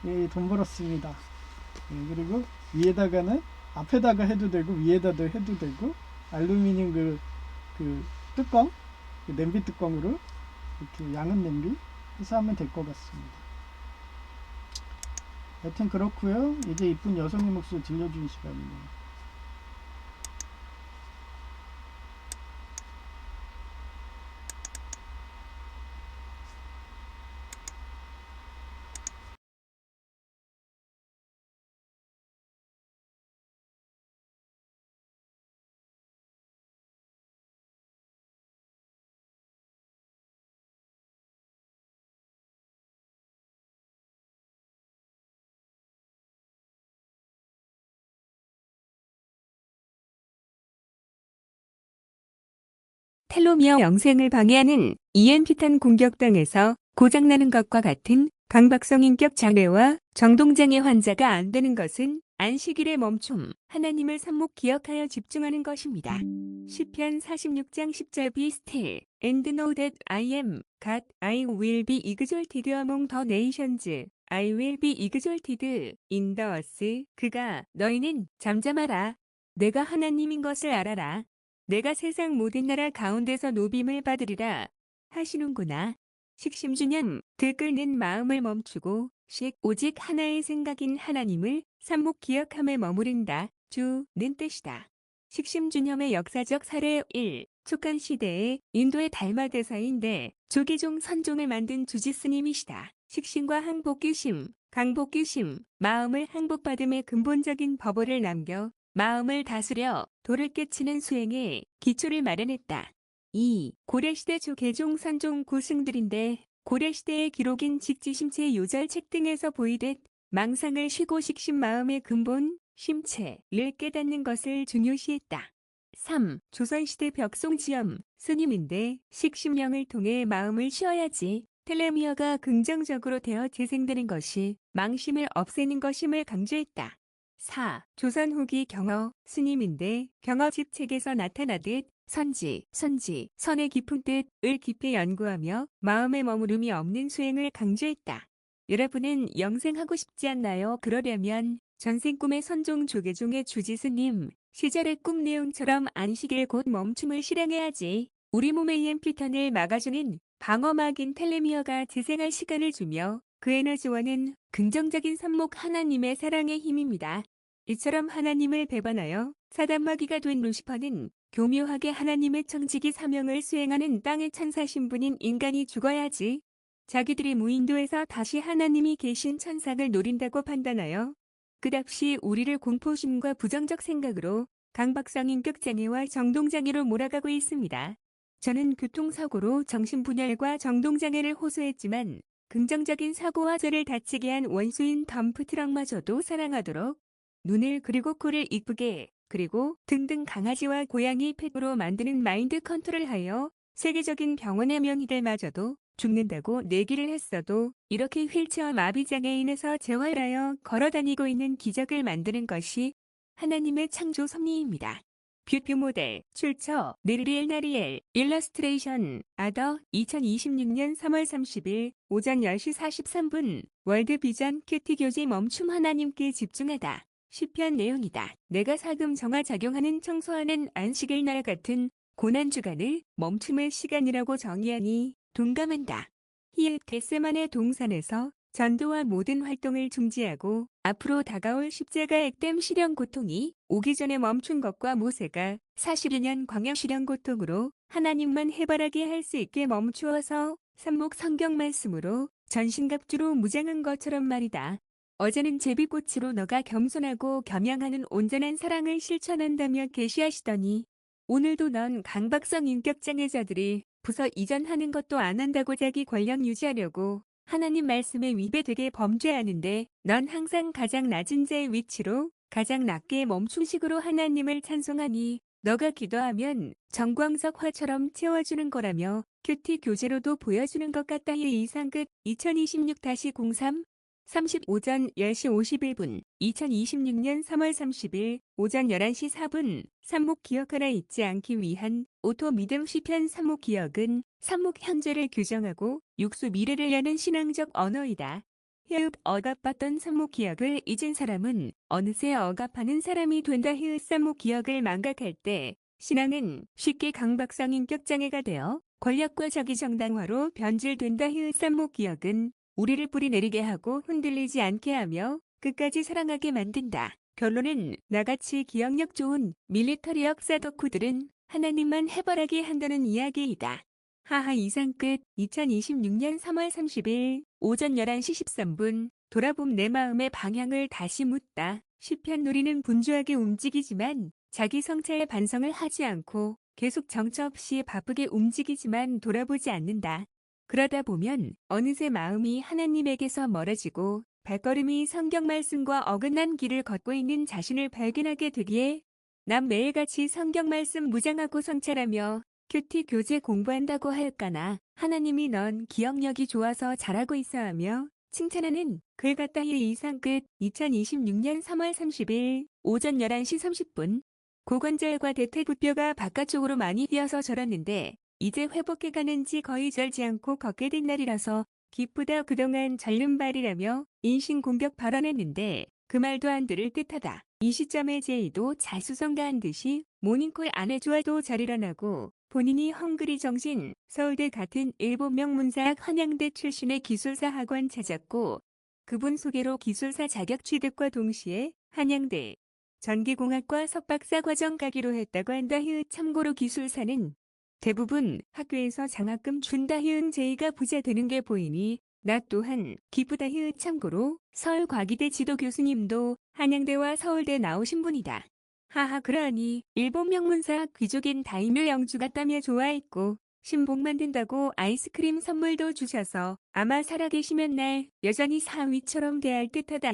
예, 돈 벌었습니다. 예, 그리고 위에다가는 앞에다가 해도 되고 위에다도 해도 되고, 알루미늄 그 뚜껑, 그 냄비 뚜껑으로 이렇게 양은 냄비 해서 하면 될 것 같습니다. 여튼 그렇고요. 이제 이쁜 여성의 목소리 들려주는 시간이네요. 텔로미어 영생을 방해하는 EMP탄 공격당해서 고장나는 것과 같은 강박성 인격 장애와 정동장애 환자가 안 되는 것은 안식일의 멈춤, 하나님을 삽목 기억하여 집중하는 것입니다. 시편 46장 10절 Be still and know that I am God. I will be exalted among the nations. I will be exalted in the earth. 그가 너희는 잠잠하라. 내가 하나님인 것을 알아라. 내가 세상 모든 나라 가운데서 높임을 받으리라 하시는구나. 식심주년 들끓는 마음을 멈추고 오직 하나의 생각인 하나님을 삽목 기억함에 머무른다. 주는 뜻이다. 식심주념의 역사적 사례 1. 촉한 시대에 인도의 달마대사인데 조계종 선종을 만든 주지스님이시다. 식신과 항복규심, 강복규심, 마음을 항복받음의 근본적인 법어를 남겨 마음을 다스려 도를 깨치는 수행에 기초를 마련했다. 2. 고려시대 조계종 선종 고승들인데 고려시대의 기록인 직지심체 요절책 등에서 보이듯 망상을 쉬고 식심 마음의 근본, 심체를 깨닫는 것을 중요시했다. 3. 조선시대 벽송지엄 스님인데 식심령을 통해 마음을 쉬어야지 텔레미어가 긍정적으로 되어 재생되는 것이 망심을 없애는 것임을 강조했다. 4. 조선 후기 경어 스님인데 경어집책에서 나타나듯 선지, 선의 깊은 뜻을 깊이 연구하며 마음에 머무름이 없는 수행을 강조했다. 여러분은 영생하고 싶지 않나요? 그러려면 전생 꿈의 선종 조계종의 주지스님 시절의 꿈 내용처럼 안식일 곧 멈춤을 실행해야지. 우리 몸의 EMP탄을 막아주는 방어막인 텔레미어가 재생할 시간을 주며 그 에너지원은 긍정적인 삽목 하나님의 사랑의 힘입니다. 이처럼 하나님을 배반하여 사단마귀가 된 루시퍼는 교묘하게 하나님의 청지기 사명을 수행하는 땅의 천사 신분인 인간이 죽어야지 자기들이 무인도에서 다시 하나님이 계신 천상을 노린다고 판단하여 끝없이 우리를 공포심과 부정적 생각으로 강박성 인격장애와 정동장애로 몰아가고 있습니다. 저는 교통사고로 정신분열과 정동장애를 호소했지만 긍정적인 사고와 저를 다치게 한 원수인 덤프트럭마저도 사랑하도록 눈을 그리고 코를 이쁘게 그리고 등등 강아지와 고양이 펫으로 만드는 마인드 컨트롤하여 세계적인 병원의 명의들마저도 죽는다고 내기를 했어도 이렇게 휠체어 마비장애인에서 재활하여 걸어다니고 있는 기적을 만드는 것이 하나님의 창조 섭리입니다. 뷰티 모델, 출처, 느리엘 나리엘, 일러스트레이션, 아더, 2026년 3월 30일 오전 10시 43분 월드 비전 큐티 교제 멈춤 하나님께 집중하다. 시편 내용이다. 내가 사금 정화 작용하는 청소하는 안식일 날 같은 고난주간을 멈춤의 시간이라고 정의하니 동감한다. 히읗 겟세만의 동산에서 전도와 모든 활동을 중지하고 앞으로 다가올 십자가 액땜 실현 고통이 오기 전에 멈춘 것과 모세가 42년 광야 실현 고통으로 하나님만 해바라기 할 수 있게 멈추어서 삽목 성경 말씀으로 전신갑주로 무장한 것처럼 말이다. 어제는 제비꽃으로 너가 겸손하고 겸양하는 온전한 사랑을 실천한다며 계시하시더니 오늘도 넌 강박성 인격장애자들이 부서 이전하는 것도 안 한다고 자기 권력 유지하려고 하나님 말씀에 위배되게 범죄하는데 넌 항상 가장 낮은 자의 위치로 가장 낮게 멈춘 식으로 하나님을 찬송하니 너가 기도하면 정광석 화처럼 채워주는 거라며 큐티 교제로도 보여주는 것 같다. 이상 끝. 2026-03 30 오전 10시 51분 2026년 3월 30일 오전 11시 4분 삽목 기억하라 잊지 않기 위한 오토 믿음 시편 삽목 기억은 삽목 현재를 규정하고 육수 미래를 여는 신앙적 언어이다. 히읗 억압받던 삽목 기억을 잊은 사람은 어느새 억압하는 사람이 된다. 히읗 삽목 기억을 망각할 때 신앙은 쉽게 강박성 인격장애가 되어 권력과 자기정당화로 변질된다. 히읗 삽목 기억은 우리를 뿌리내리게 하고 흔들리지 않게 하며 끝까지 사랑하게 만든다. 결론은 나같이 기억력 좋은 밀리터리 역사 덕후들은 하나님만 해바라기 한다는 이야기이다. 하하 이상 끝. 2026년 3월 30일 오전 11시 13분 돌아봄 내 마음의 방향을 다시 묻다. 시편 누리는 분주하게 움직이지만 자기 성찰에 반성을 하지 않고 계속 정처 없이 바쁘게 움직이지만 돌아보지 않는다. 그러다 보면 어느새 마음이 하나님에게서 멀어지고 발걸음이 성경 말씀과 어긋난 길을 걷고 있는 자신을 발견하게 되기에 난 매일같이 성경 말씀 무장하고 성찰하며 큐티 교재 공부한다고 할까나 하나님이 넌 기억력이 좋아서 잘하고 있어 하며 칭찬하는 글 같다. 이상 끝. 2026년 3월 30일 오전 11시 30분 고관절과 대퇴부뼈가 바깥쪽으로 많이 휘어서 절었는데 이제 회복해가는지 거의 절지 않고 걷게 된 날이라서 기쁘다. 그동안 절름발이라며 인신공격 발언했는데 그 말도 안 들을 듯하다. 이 시점에 제이도 자수성가한 듯이 모닝콜 안 해주어도 잘 일어나고 본인이 헝그리 정신 서울대 같은 일본 명문사학 한양대 출신의 기술사 학원 찾았고 그분 소개로 기술사 자격 취득과 동시에 한양대 전기공학과 석박사 과정 가기로 했다고 한다. 참고로 기술사는 대부분 학교에서 장학금 준다. 제이가 부자 되는 게 보이니 나 또한 기쁘다. 참고로 서울과기대 지도 교수님도 한양대와 서울대 나오신 분이다. 하하 그러니 일본 명문사학 귀족인 다이묘 영주 같다며 좋아했고 신복 만든다고 아이스크림 선물도 주셔서 아마 살아계시면 날 여전히 사위처럼 대할 듯하다.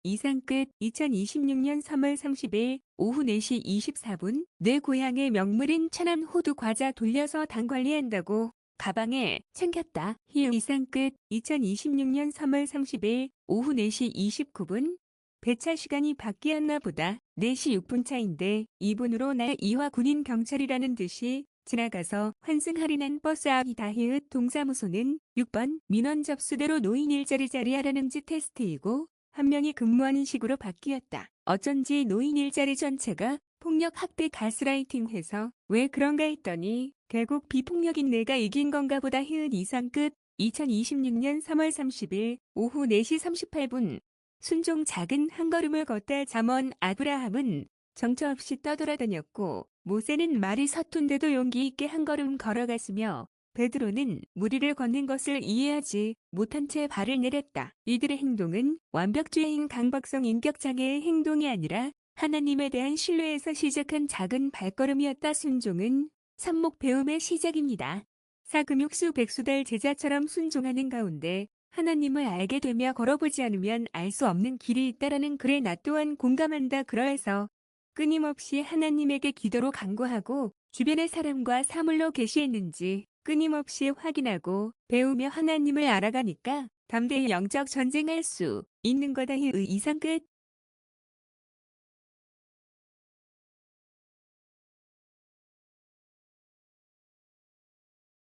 이상 끝. 2026년 3월 30일 오후 4시 24분 내 고향의 명물인 천안 호두 과자 돌려서 당 관리한다고 가방에 챙겼다. 이상 끝. 2026년 3월 30일 오후 4시 29분 배차 시간이 바뀌었나 보다. 4시 6분 차인데 2분으로 날 이화 군인 경찰이라는 듯이 지나가서 환승할인한 버스 앞이다. 동사무소는 6번 민원 접수대로 노인 일자리 자리하라는 지 테스트이고 한 명이 근무하는 식으로 바뀌었다. 어쩐지 노인 일자리 전체가 폭력 학대 가스라이팅해서 왜 그런가 했더니 결국 비폭력인 내가 이긴 건가 보다. 이상 끝. 2026년 3월 30일 오후 4시 38분 순종 작은 한 걸음을 걷다 잠언 아브라함은 정처 없이 떠돌아다녔고 모세는 말이 서툰데도 용기 있게 한 걸음 걸어갔으며 베드로는 무리를 걷는 것을 이해하지 못한 채 발을 내렸다. 이들의 행동은 완벽주의인 강박성 인격장애의 행동이 아니라 하나님에 대한 신뢰에서 시작한 작은 발걸음이었다. 순종은 삽목 배움의 시작입니다. 사금육수 백수달 제자처럼 순종하는 가운데 하나님을 알게 되며 걸어보지 않으면 알 수 없는 길이 있다라는 글에 나 또한 공감한다. 그러해서 끊임없이 하나님에게 기도로 간구하고 주변의 사람과 사물로 계시했는지 끊임없이 확인하고 배우며 하나님을 알아가니까 담대히 영적 전쟁할 수 있는 거다. 이상 끝.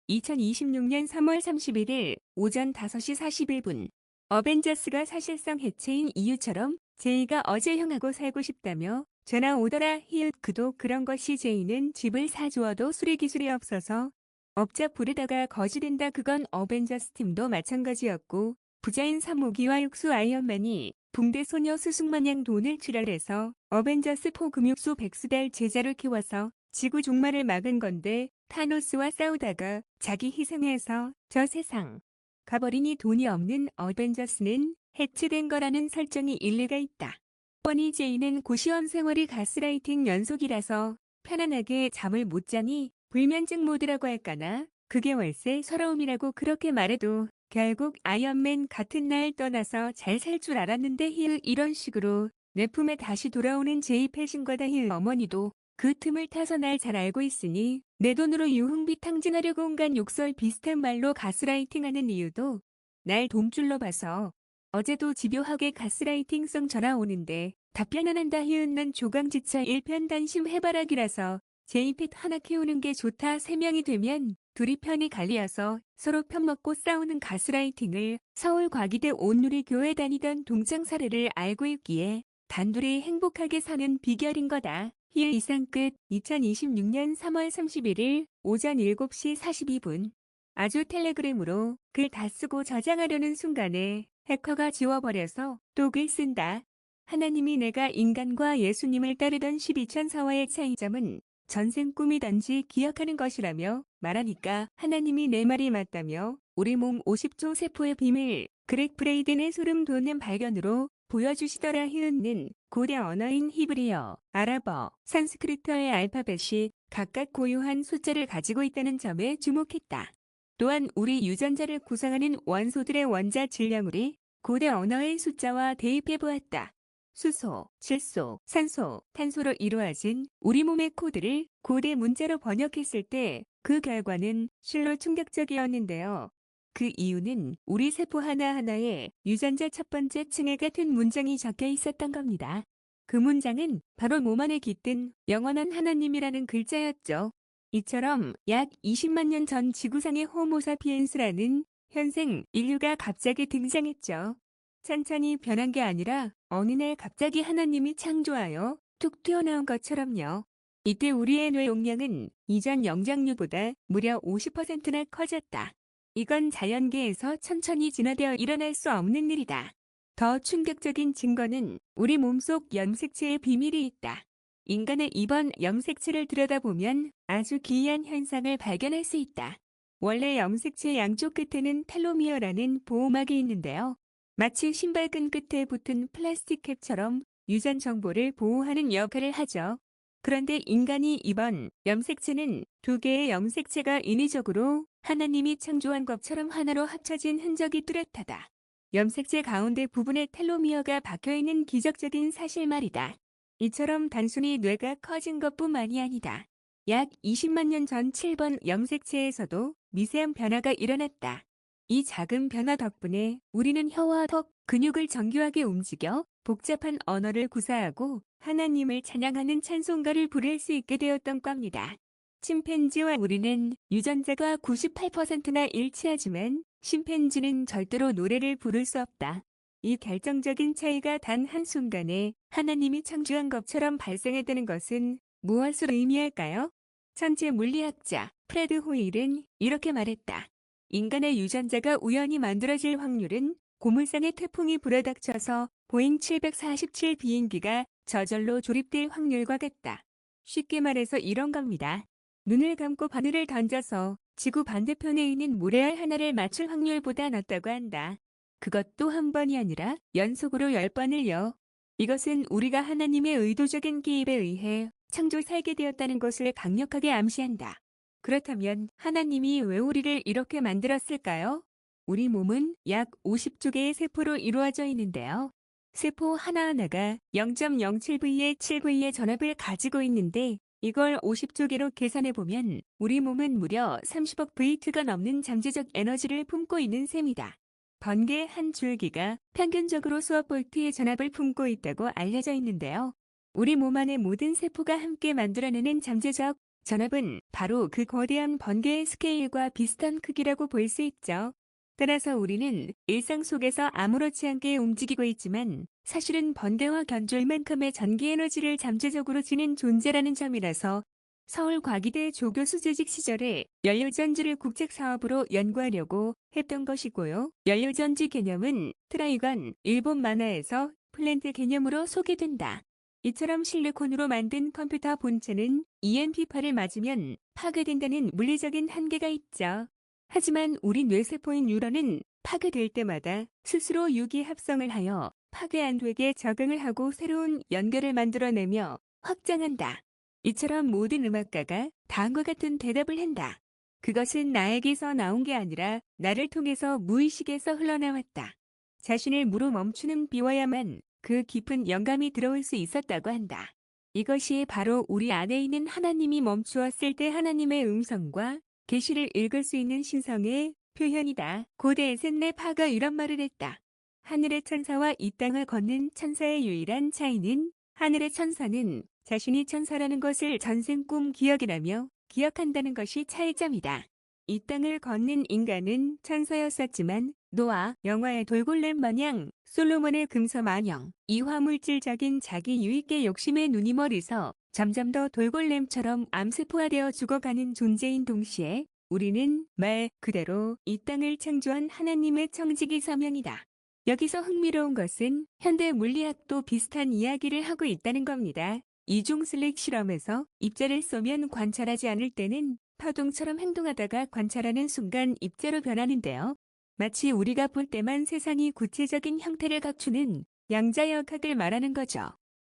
2026년 3월 31일 오전 5시 41분. 어벤져스가 사실상 해체인 이유처럼 제이가 어제 형하고 살고 싶다며 전화 오더라. 그도 그런 것이 제이는 집을 사주어도 수리기술이 없어서 업자 부르다가 거지된다. 그건 어벤져스 팀도 마찬가지였고 부자인 사모기와 육수 아이언맨이 붕대 소녀 수숙마냥 돈을 출혈해서 어벤져스 금육수 백수달 제자를 키워서 지구 종말을 막은 건데 타노스와 싸우다가 자기 희생해서 저 세상 가버리니 돈이 없는 어벤져스는 해체된 거라는 설정이 일리가 있다. 뻔히 제이는 고시원 생활이 가스라이팅 연속이라서 편안하게 잠을 못 자니 불면증 모드라고 할까나 그게 월세 서러움이라고 그렇게 말해도 결국 아이언맨 같은 날 떠나서 잘 살 줄 알았는데 이런 식으로 내 품에 다시 돌아오는 제이 패신 거다. 어머니도 그 틈을 타서 날 잘 알고 있으니 내 돈으로 유흥비 탕진하려고 온갖 욕설 비슷한 말로 가스라이팅하는 이유도 날 돈줄로 봐서 어제도 집요하게 가스라이팅성 전화 오는데 답변 안 한다. 난 조강지처 일편단심 해바라기라서 제이펫 하나 키우는 게 좋다. 3명이 되면 둘이 편이 갈리어서 서로 편먹고 싸우는 가스라이팅을 서울과기대 온누리교회 다니던 동창 사례를 알고 있기에 단둘이 행복하게 사는 비결인 거다. 이상 끝. 2026년 3월 31일 오전 7시 42분. 아주 텔레그램으로 글 다 쓰고 저장하려는 순간에 해커가 지워버려서 또 글 쓴다. 하나님이 내가 인간과 예수님을 따르던 12,004화의 차이점은 전생 꿈이던지 기억하는 것이라며 말하니까 하나님이 내 말이 맞다며 우리 몸 50조 세포의 비밀 그렉 브레이든의 소름 돋는 발견으로 보여주시더라. 는 고대 언어인 히브리어, 아랍어, 산스크리트어의 알파벳이 각각 고유한 숫자를 가지고 있다는 점에 주목했다. 또한 우리 유전자를 구성하는 원소들의 원자 질량우리 고대 언어의 숫자와 대입해 보았다. 수소, 질소, 산소, 탄소로 이루어진 우리 몸의 코드를 고대 문자로 번역했을 때 그 결과는 실로 충격적이었는데요. 그 이유는 우리 세포 하나하나에 유전자 첫 번째 층에 같은 문장이 적혀 있었던 겁니다. 그 문장은 바로 몸 안에 깃든 영원한 하나님이라는 글자였죠. 이처럼 약 20만 년 전 지구상의 호모사피엔스라는 현생 인류가 갑자기 등장했죠. 천천히 변한 게 아니라 어느 날 갑자기 하나님이 창조하여 툭 튀어나온 것처럼요. 이때 우리의 뇌 용량은 이전 영장류보다 무려 50%나 커졌다. 이건 자연계에서 천천히 진화되어 일어날 수 없는 일이다. 더 충격적인 증거는 우리 몸속 염색체의 비밀이 있다. 인간의 이번 염색체를 들여다보면 아주 기이한 현상을 발견할 수 있다. 원래 염색체 양쪽 끝에는 텔로미어라는 보호막이 있는데요. 마치 신발끈 끝에 붙은 플라스틱 캡처럼 유전 정보를 보호하는 역할을 하죠. 그런데 인간이 이번 염색체는 두 개의 염색체가 인위적으로 하나님이 창조한 것처럼 하나로 합쳐진 흔적이 뚜렷하다. 염색체 가운데 부분에 텔로미어가 박혀있는 기적적인 사실 말이다. 이처럼 단순히 뇌가 커진 것뿐만이 아니다. 약 20만 년 전 7번 염색체에서도 미세한 변화가 일어났다. 이 작은 변화 덕분에 우리는 혀와 턱, 근육을 정교하게 움직여 복잡한 언어를 구사하고 하나님을 찬양하는 찬송가를 부를 수 있게 되었던 겁니다. 침팬지와 우리는 유전자가 98%나 일치하지만 심팬지는 절대로 노래를 부를 수 없다. 이 결정적인 차이가 단 한순간에 하나님이 창조한 것처럼 발생했다는 것은 무엇을 의미할까요? 천재 물리학자 프레드 호일은 이렇게 말했다. 인간의 유전자가 우연히 만들어질 확률은 고물상의 태풍이 불어닥쳐서 보잉 747 비행기가 저절로 조립될 확률과 같다. 쉽게 말해서 이런 겁니다. 눈을 감고 바늘을 던져서 지구 반대편에 있는 모래알 하나를 맞출 확률보다 낮다고 한다. 그것도 한 번이 아니라 연속으로 10번을요. 이것은 우리가 하나님의 의도적인 개입에 의해 창조 살게 되었다는 것을 강력하게 암시한다. 그렇다면 하나님이 왜 우리를 이렇게 만들었을까요? 우리 몸은 약 50조 개의 세포로 이루어져 있는데요. 세포 하나하나가 0.07V의 7V의 전압을 가지고 있는데 이걸 50조 개로 계산해보면 우리 몸은 무려 30억 V2가 넘는 잠재적 에너지를 품고 있는 셈이다. 번개 한 줄기가 평균적으로 수억 볼트의 전압을 품고 있다고 알려져 있는데요. 우리 몸 안의 모든 세포가 함께 만들어내는 잠재적 전압은 바로 그 거대한 번개의 스케일과 비슷한 크기라고 볼 수 있죠. 따라서 우리는 일상 속에서 아무렇지 않게 움직이고 있지만 사실은 번개와 견줄 만큼의 전기 에너지를 잠재적으로 지닌 존재라는 점이라서 서울과기대 조교수재직 시절에 연료전지를 국책사업으로 연구하려고 했던 것이고요. 연료전지 개념은 트라이건 일본 만화에서 플랜트 개념으로 소개된다. 이처럼 실리콘으로 만든 컴퓨터 본체는 EMP8을 맞으면 파괴된다는 물리적인 한계가 있죠. 하지만 우리 뇌세포인 뉴런은 파괴될 때마다 스스로 유기 합성을 하여 파괴 안 되게 적응을 하고 새로운 연결을 만들어내며 확장한다. 이처럼 모든 음악가가 다음과 같은 대답을 한다. 그것은 나에게서 나온 게 아니라 나를 통해서 무의식에서 흘러나왔다. 자신을 무로 멈추는 비워야만 그 깊은 영감이 들어올 수 있었다고 한다. 이것이 바로 우리 안에 있는 하나님이 멈추었을 때 하나님의 음성과 계시를 읽을 수 있는 신성의 표현이다. 고대 에센네파가 이런 말을 했다. 하늘의 천사와 이 땅을 걷는 천사의 유일한 차이는 하늘의 천사는 자신이 천사라는 것을 전생 꿈 기억이라며 기억한다는 것이 차이점이다. 이 땅을 걷는 인간은 천사였었지만 노아 영화의 돌골렘 마냥 솔로몬의 금서마냥 이화물질적인 자기 유익의 욕심에 눈이 멀어서 점점 더 돌골렘처럼 암세포화되어 죽어가는 존재인 동시에 우리는 말 그대로 이 땅을 창조한 하나님의 청지기 사명이다. 여기서 흥미로운 것은 현대 물리학도 비슷한 이야기를 하고 있다는 겁니다. 이중 슬릭 실험에서 입자를 쏘면 관찰하지 않을 때는 파동처럼 행동하다가 관찰하는 순간 입자로 변하는데요. 마치 우리가 볼 때만 세상이 구체적인 형태를 갖추는 양자역학을 말하는 거죠.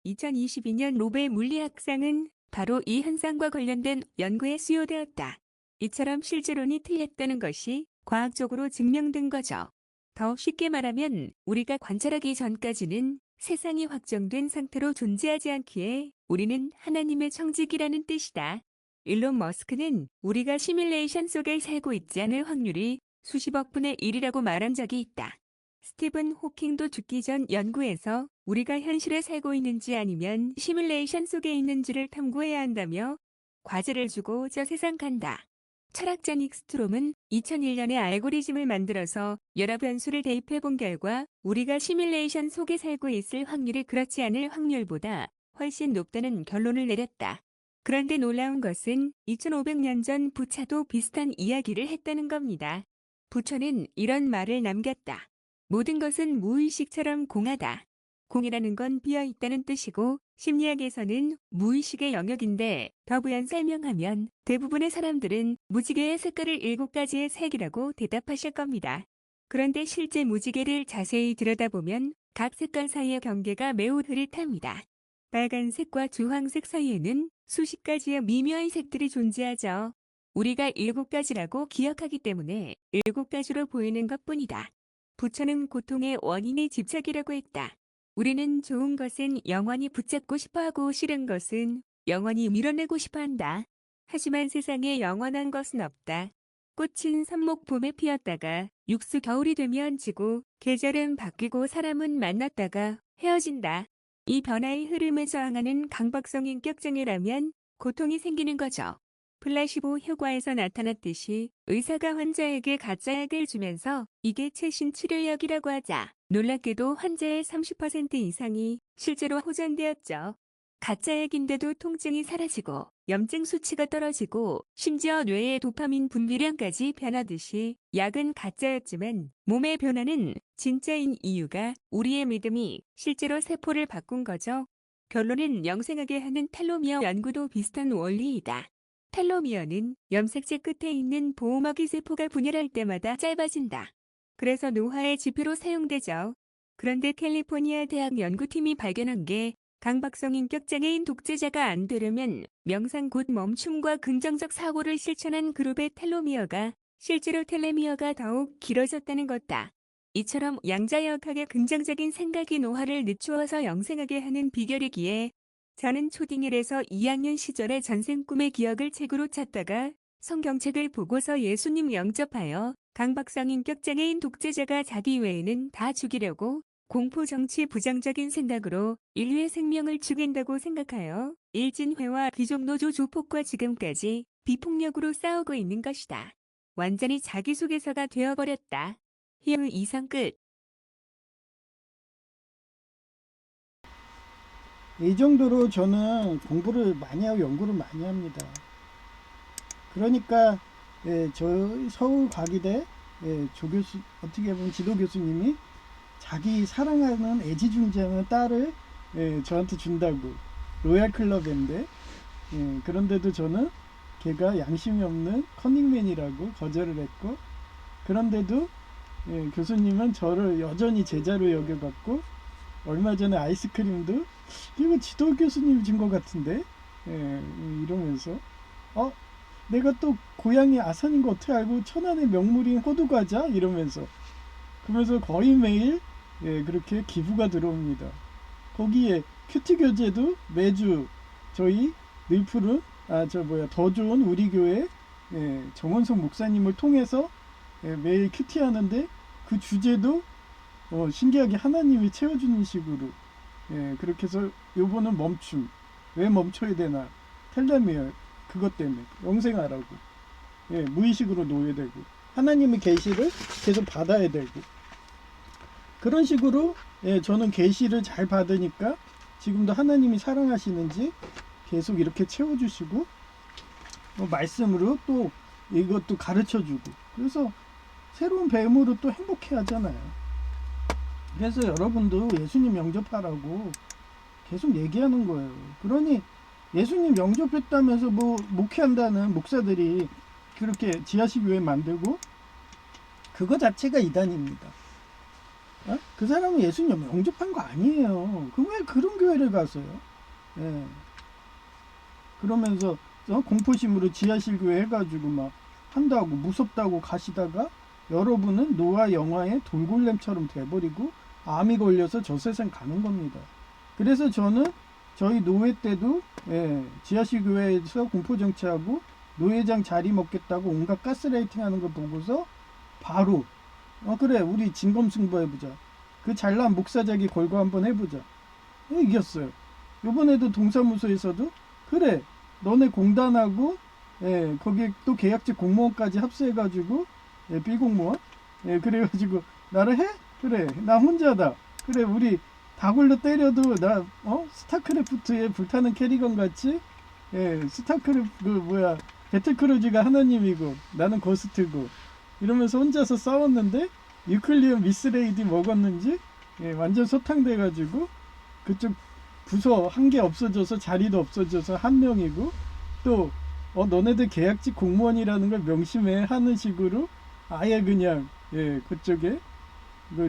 2022년 노벨 물리학상은 바로 이 현상과 관련된 연구에 수여되었다. 이처럼 실제론이 틀렸다는 것이 과학적으로 증명된 거죠. 더 쉽게 말하면 우리가 관찰하기 전까지는 세상이 확정된 상태로 존재하지 않기에 우리는 하나님의 청지기라는 뜻이다. 일론 머스크는 우리가 시뮬레이션 속에 살고 있지 않을 확률이 수십억 분의 1이라고 말한 적이 있다. 스티븐 호킹도 죽기 전 연구에서 우리가 현실에 살고 있는지 아니면 시뮬레이션 속에 있는지를 탐구해야 한다며 과제를 주고 저 세상 간다. 철학자 닉 스트롬은 2001년에 알고리즘을 만들어서 여러 변수를 대입해 본 결과 우리가 시뮬레이션 속에 살고 있을 확률이 그렇지 않을 확률보다 훨씬 높다는 결론을 내렸다. 그런데 놀라운 것은 2500년 전 부차도 비슷한 이야기를 했다는 겁니다. 부처는 이런 말을 남겼다. 모든 것은 무의식처럼 공하다. 공이라는 건 비어있다는 뜻이고 심리학에서는 무의식의 영역인데 더 부연 설명하면 대부분의 사람들은 무지개의 색깔을 7가지의 색이라고 대답하실 겁니다. 그런데 실제 무지개를 자세히 들여다보면 각 색깔 사이의 경계가 매우 흐릿합니다. 빨간색과 주황색 사이에는 수십 가지의 미묘한 색들이 존재하죠. 우리가 7가지라고 기억하기 때문에 7가지로 보이는 것뿐이다. 부처는 고통의 원인이 집착이라고 했다. 우리는 좋은 것은 영원히 붙잡고 싶어하고 싫은 것은 영원히 밀어내고 싶어한다. 하지만 세상에 영원한 것은 없다. 꽃은 삽목 봄에 피었다가 육수 겨울이 되면 지고 계절은 바뀌고 사람은 만났다가 헤어진다. 이 변화의 흐름에 저항하는 강박성 인격장애라면 고통이 생기는 거죠. 플라시보 효과에서 나타났듯이 의사가 환자에게 가짜약을 주면서 이게 최신 치료약이라고 하자 놀랍게도 환자의 30% 이상이 실제로 호전되었죠. 가짜약인데도 통증이 사라지고 염증 수치가 떨어지고 심지어 뇌의 도파민 분비량까지 변하듯이 약은 가짜였지만 몸의 변화는 진짜인 이유가 우리의 믿음이 실제로 세포를 바꾼 거죠. 결론은 영생하게 하는 텔로미어 연구도 비슷한 원리이다. 텔로미어는 염색체 끝에 있는 보호막이 세포가 분열할 때마다 짧아진다. 그래서 노화의 지표로 사용되죠. 그런데 캘리포니아 대학 연구팀이 발견한 게 강박성 인격장애인 독재자가 안 되려면 명상 곧 멈춤과 긍정적 사고를 실천한 그룹의 텔로미어가 실제로 텔레미어가 더욱 길어졌다는 것다. 이처럼 양자역학의 긍정적인 생각이 노화를 늦추어서 영생하게 하는 비결이기에 저는 초딩일에서 2학년 시절의 전생 꿈의 기억을 책으로 찾다가 성경책을 보고서 예수님 영접하여 강박성 인격장애인 독재자가 자기 외에는 다 죽이려고 공포정치 부정적인 생각으로 인류의 생명을 죽인다고 생각하여 일진회와 귀족노조 조폭과 지금까지 비폭력으로 싸우고 있는 것이다. 완전히 자기소개서가 되어버렸다. 희우 이상 끝. 이 정도로 저는 공부를 많이 하고 연구를 많이 합니다. 그러니까 저 서울과기대 조교수, 어떻게 보면 지도교수님이 자기 사랑하는 애지중지하는 딸을 저한테 준다고, 로얄클럽인데, 그런데도 저는 걔가 양심이 없는 커닝맨이라고 거절을 했고, 그런데도 교수님은 저를 여전히 제자로 여겨갖고, 얼마 전에 아이스크림도 이거 지도 교수님이 준 것 같은데, 이러면서 내가 또 고향이 아산인 거 어떻게 알고, 천안의 명물인 호두과자 이러면서, 그러면서 거의 매일 그렇게 기부가 들어옵니다. 거기에 큐티 교재도 매주 저희 늘푸른 더 좋은 우리 교회 정원석 목사님을 통해서 매일 큐티 하는데, 그 주제도 신기하게 하나님이 채워주는 식으로 그렇게 해서 요번은 멈춤, 왜 멈춰야 되나, 텔레미어, 그것 때문에 영생하라고, 무의식으로 노예되고 하나님의 계시를 계속 받아야 되고, 그런 식으로 저는 계시를 잘 받으니까 지금도 하나님이 사랑하시는지 계속 이렇게 채워주시고, 말씀으로 또 이것도 가르쳐주고, 그래서 새로운 배움으로 또 행복해 하잖아요. 그래서 여러분도 예수님 영접하라고 계속 얘기하는 거예요. 그러니 예수님 영접했다면서 뭐 목회한다는 목사들이 그렇게 지하식 교회 만들고, 그거 자체가 이단입니다. 그 사람은 예수님 영접한 거 아니에요. 그 왜 그런 교회를 가서요? 그러면서 공포심으로 지하실 교회 해가지고 막 한다고 무섭다고 가시다가 여러분은 노아 영화의 돌골렘처럼 돼버리고 암이 걸려서 저 세상 가는 겁니다. 그래서 저는 저희 노회 때도 지하실 교회에서 공포정치하고 노회장 자리 먹겠다고 온갖 가스라이팅 하는 거 보고서 바로 그래 우리 진검승부 해보자, 그 잘난 목사자기 걸고 한번 해보자, 이겼어요. 요번에도 동사무소에서도 그래 너네 공단하고 거기에 또 계약직 공무원까지 합세해가지고 비공무원 그래가지고 나를 해? 그래 나 혼자다. 그래 우리 다굴로 때려도 나 스타크래프트에 불타는 캐리건 같이 배틀크루즈가 하나님이고 나는 고스트고 이러면서 혼자서 싸웠는데, 유클리언 미스레이디 먹었는지 완전 소탕돼가지고 그쪽 부서 한 개 없어져서 자리도 없어져서 한 명이고, 또 너네들 계약직 공무원이라는 걸 명심해 하는 식으로 아예 그냥 그쪽에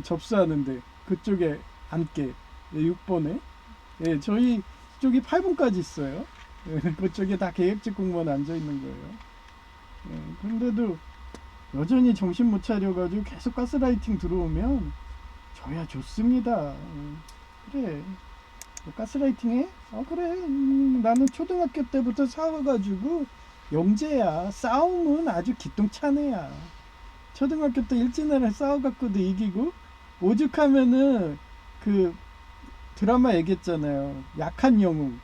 접수하는데 그쪽에 앉게 6번에 저희 쪽이 8번까지 있어요. 그쪽에 다 계약직 공무원 앉아 있는 거예요. 근데도 여전히 정신 못 차려가지고 계속 가스라이팅 들어오면 저야 좋습니다. 그래 가스라이팅 해? 그래 나는 초등학교 때부터 싸워가지고 영재야. 싸움은 아주 기똥찬 애야. 초등학교 때 일진이랑 싸워갖고도 이기고, 오죽하면은 그 드라마 얘기했잖아요. 약한 영웅.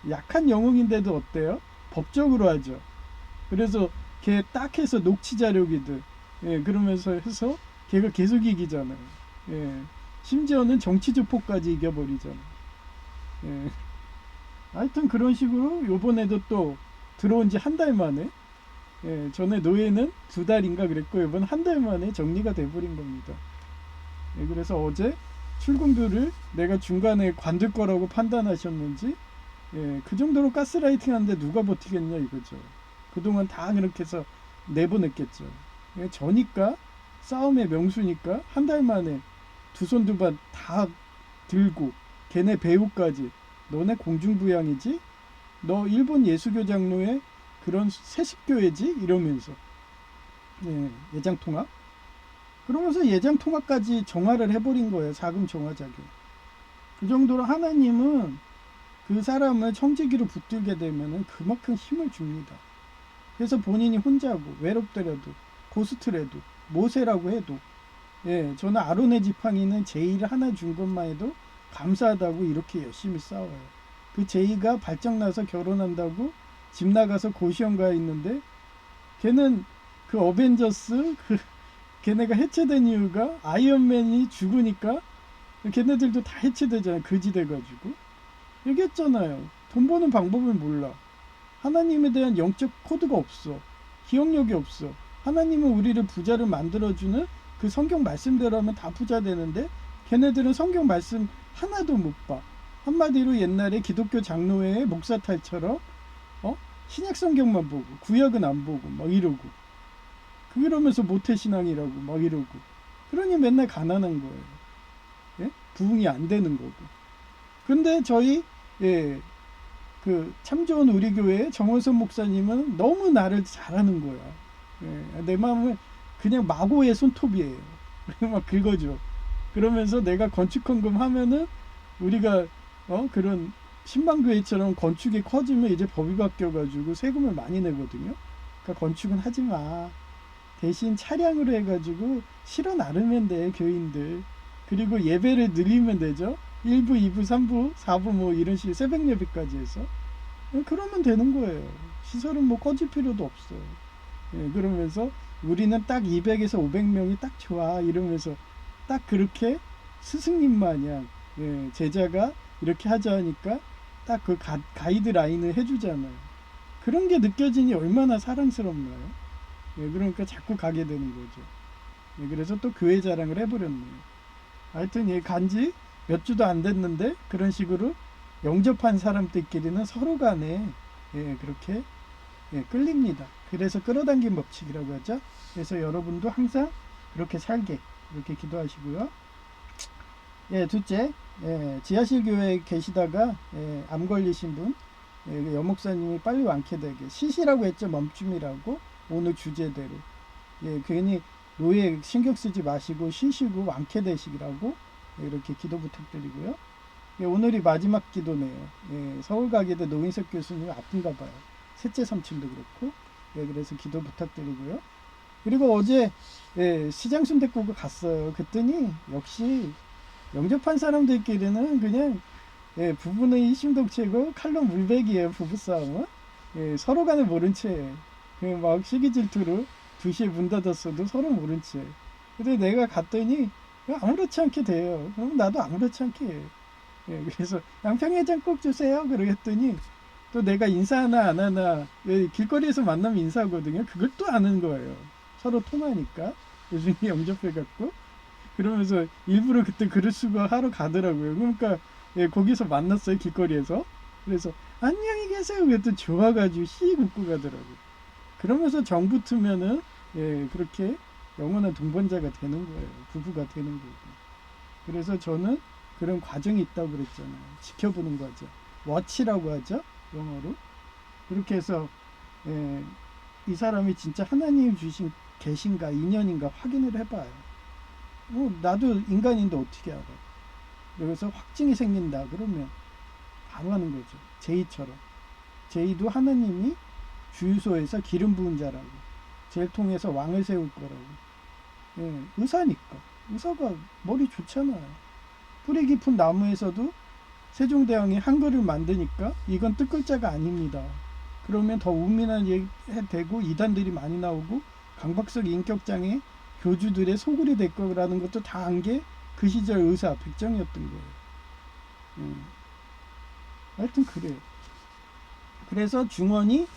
약한 영웅인데도 어때요? 법적으로 하죠. 그래서 걔 딱 해서 녹취 자료기들 그러면서 해서 걔가 계속 이기잖아요. 심지어는 정치주포까지 이겨버리잖아요. 하여튼 그런 식으로 요번에도 또 들어온 지 한 달 만에, 전에 노예는 2달인가 그랬고 이번 한 달 만에 정리가 돼버린 겁니다. 그래서 어제 출근료를 내가 중간에 관둘 거라고 판단하셨는지 그 정도로 가스라이팅 하는데 누가 버티겠냐 이거죠. 그동안 다 그렇게 해서 내보냈겠죠. 저니까 싸움의 명수니까 한 달 만에 두 손 두 발 다 들고 걔네 배우까지 너네 공중부양이지? 너 일본 예수교 장로의 그런 세습교회지? 이러면서 예장 통합? 그러면서 예장 통합까지 정화를 해버린 거예요. 사금 정화작용. 그 정도로 하나님은 그 사람을 청지기로 붙들게 되면은 그만큼 힘을 줍니다. 그래서 본인이 혼자고 외롭더라도 고스트라도 모세라고 해도 저는 아론의 지팡이는 제의를 하나 준 것만 해도 감사하다고 이렇게 열심히 싸워요. 그 제의가 발정나서 결혼한다고 집 나가서 고시원 가 있는데 걔는 그 어벤져스 걔네가 해체된 이유가 아이언맨이 죽으니까 걔네들도 다 해체되잖아요. 거지 돼가지고. 얘기했잖아요. 돈 버는 방법을 몰라. 하나님에 대한 영적 코드가 없어. 기억력이 없어. 하나님은 우리를 부자를 만들어주는 그 성경 말씀대로 하면 다 부자 되는데 걔네들은 성경 말씀 하나도 못 봐. 한마디로 옛날에 기독교 장로회의 목사탈처럼 신약 성경만 보고 구약은 안 보고 막 이러고 그러면서 모태신앙이라고 막 이러고 그러니 맨날 가난한 거예요. 부흥이 안 되는 거고. 근데 저희 그 참 좋은 우리 교회 정원선 목사님은 너무 나를 잘하는 거야. 내 마음을 그냥 마고의 손톱이에요. 막 긁어줘. 그러면서 내가 건축헌금 하면은 우리가 그런 신방교회처럼 건축이 커지면 이제 법이 바뀌어가지고 세금을 많이 내거든요. 그러니까 건축은 하지 마. 대신 차량으로 해가지고 실어 나르면 돼, 교인들. 그리고 예배를 늘리면 되죠. 1부, 2부, 3부, 4부 뭐 이런 식으로 새벽 예배까지 해서. 그러면 되는 거예요. 시설은 뭐 꺼질 필요도 없어요. 그러면서 우리는 딱 200에서 500명이 딱 좋아. 이러면서 딱 그렇게 스승님 마냥 제자가 이렇게 하자 하니까 딱 그 가이드라인을 해주잖아요. 그런 게 느껴지니 얼마나 사랑스럽나요? 그러니까 자꾸 가게 되는 거죠. 그래서 또 교회 자랑을 해버렸네요. 하여튼 간지 몇 주도 안 됐는데 그런 식으로 영접한 사람들끼리는 서로 간에 그렇게 끌립니다. 그래서 끌어당긴 법칙이라고 하죠. 그래서 여러분도 항상 그렇게 살게 이렇게 기도하시고요. 둘째, 지하실 교회에 계시다가 암 걸리신 분, 여목사님이 빨리 완쾌되게 쉬시라고 했죠. 멈춤이라고 오늘 주제대로 괜히 노예 신경 쓰지 마시고 쉬시고 완쾌되시라고 이렇게 기도 부탁드리고요. 오늘이 마지막 기도네요. 서울가게대 노인석 교수님 아픈가 봐요. 셋째 삼촌도 그렇고 그래서 기도 부탁드리고요. 그리고 어제 시장 순댓국을 갔어요. 그랬더니 역시 영접한 사람들끼리는 그냥 부부는 일심동체고 칼로 물베기예요. 부부싸움은 서로 간에 모른 채 막 시기 질투로 2시에 문 닫았어도 서로 모른 채. 근데 내가 갔더니 아무렇지 않게 돼요. 그럼 나도 아무렇지 않게 해요. 그래서 양평해장 꼭 주세요. 그러겠더니 또 내가 인사하나 안 하나 길거리에서 만나면 인사하거든요. 그걸 또 아는 거예요. 서로 통하니까 요즘에 영접해갖고 그러면서 일부러 그때 그릇 쓰고 하러 가더라고요. 그러니까 거기서 만났어요. 길거리에서. 그래서 안녕히 계세요. 그랬더니 좋아가지고 씩 웃고 가더라고요. 그러면서 붙으면은 그렇게 영원한 동반자가 되는 거예요. 부부가 되는 거고. 그래서 저는 그런 과정이 있다고 그랬잖아요. 지켜보는 거죠. 워치라고 하죠. 영어로. 그렇게 해서 이 사람이 진짜 하나님 주신 계신가 인연인가 확인을 해봐요. 나도 인간인데 어떻게 알아. 그래서 확증이 생긴다 그러면 바로 하는 거죠. 제이처럼. 제이도 하나님이 주유소에서 기름 부은 자라고 쟤를 통해서 왕을 세울 거라고. 의사니까. 의사가 머리 좋잖아요. 뿌리 깊은 나무에서도 세종대왕이 한글을 만드니까 이건 뜻글자가 아닙니다. 그러면 더 우민한 되고 이단들이 많이 나오고 강박석 인격장애 교주들의 소굴이 될 거라는 것도 다 안 게 그 시절 의사 백정이었던 거예요. 하여튼 그래요. 그래서 중원이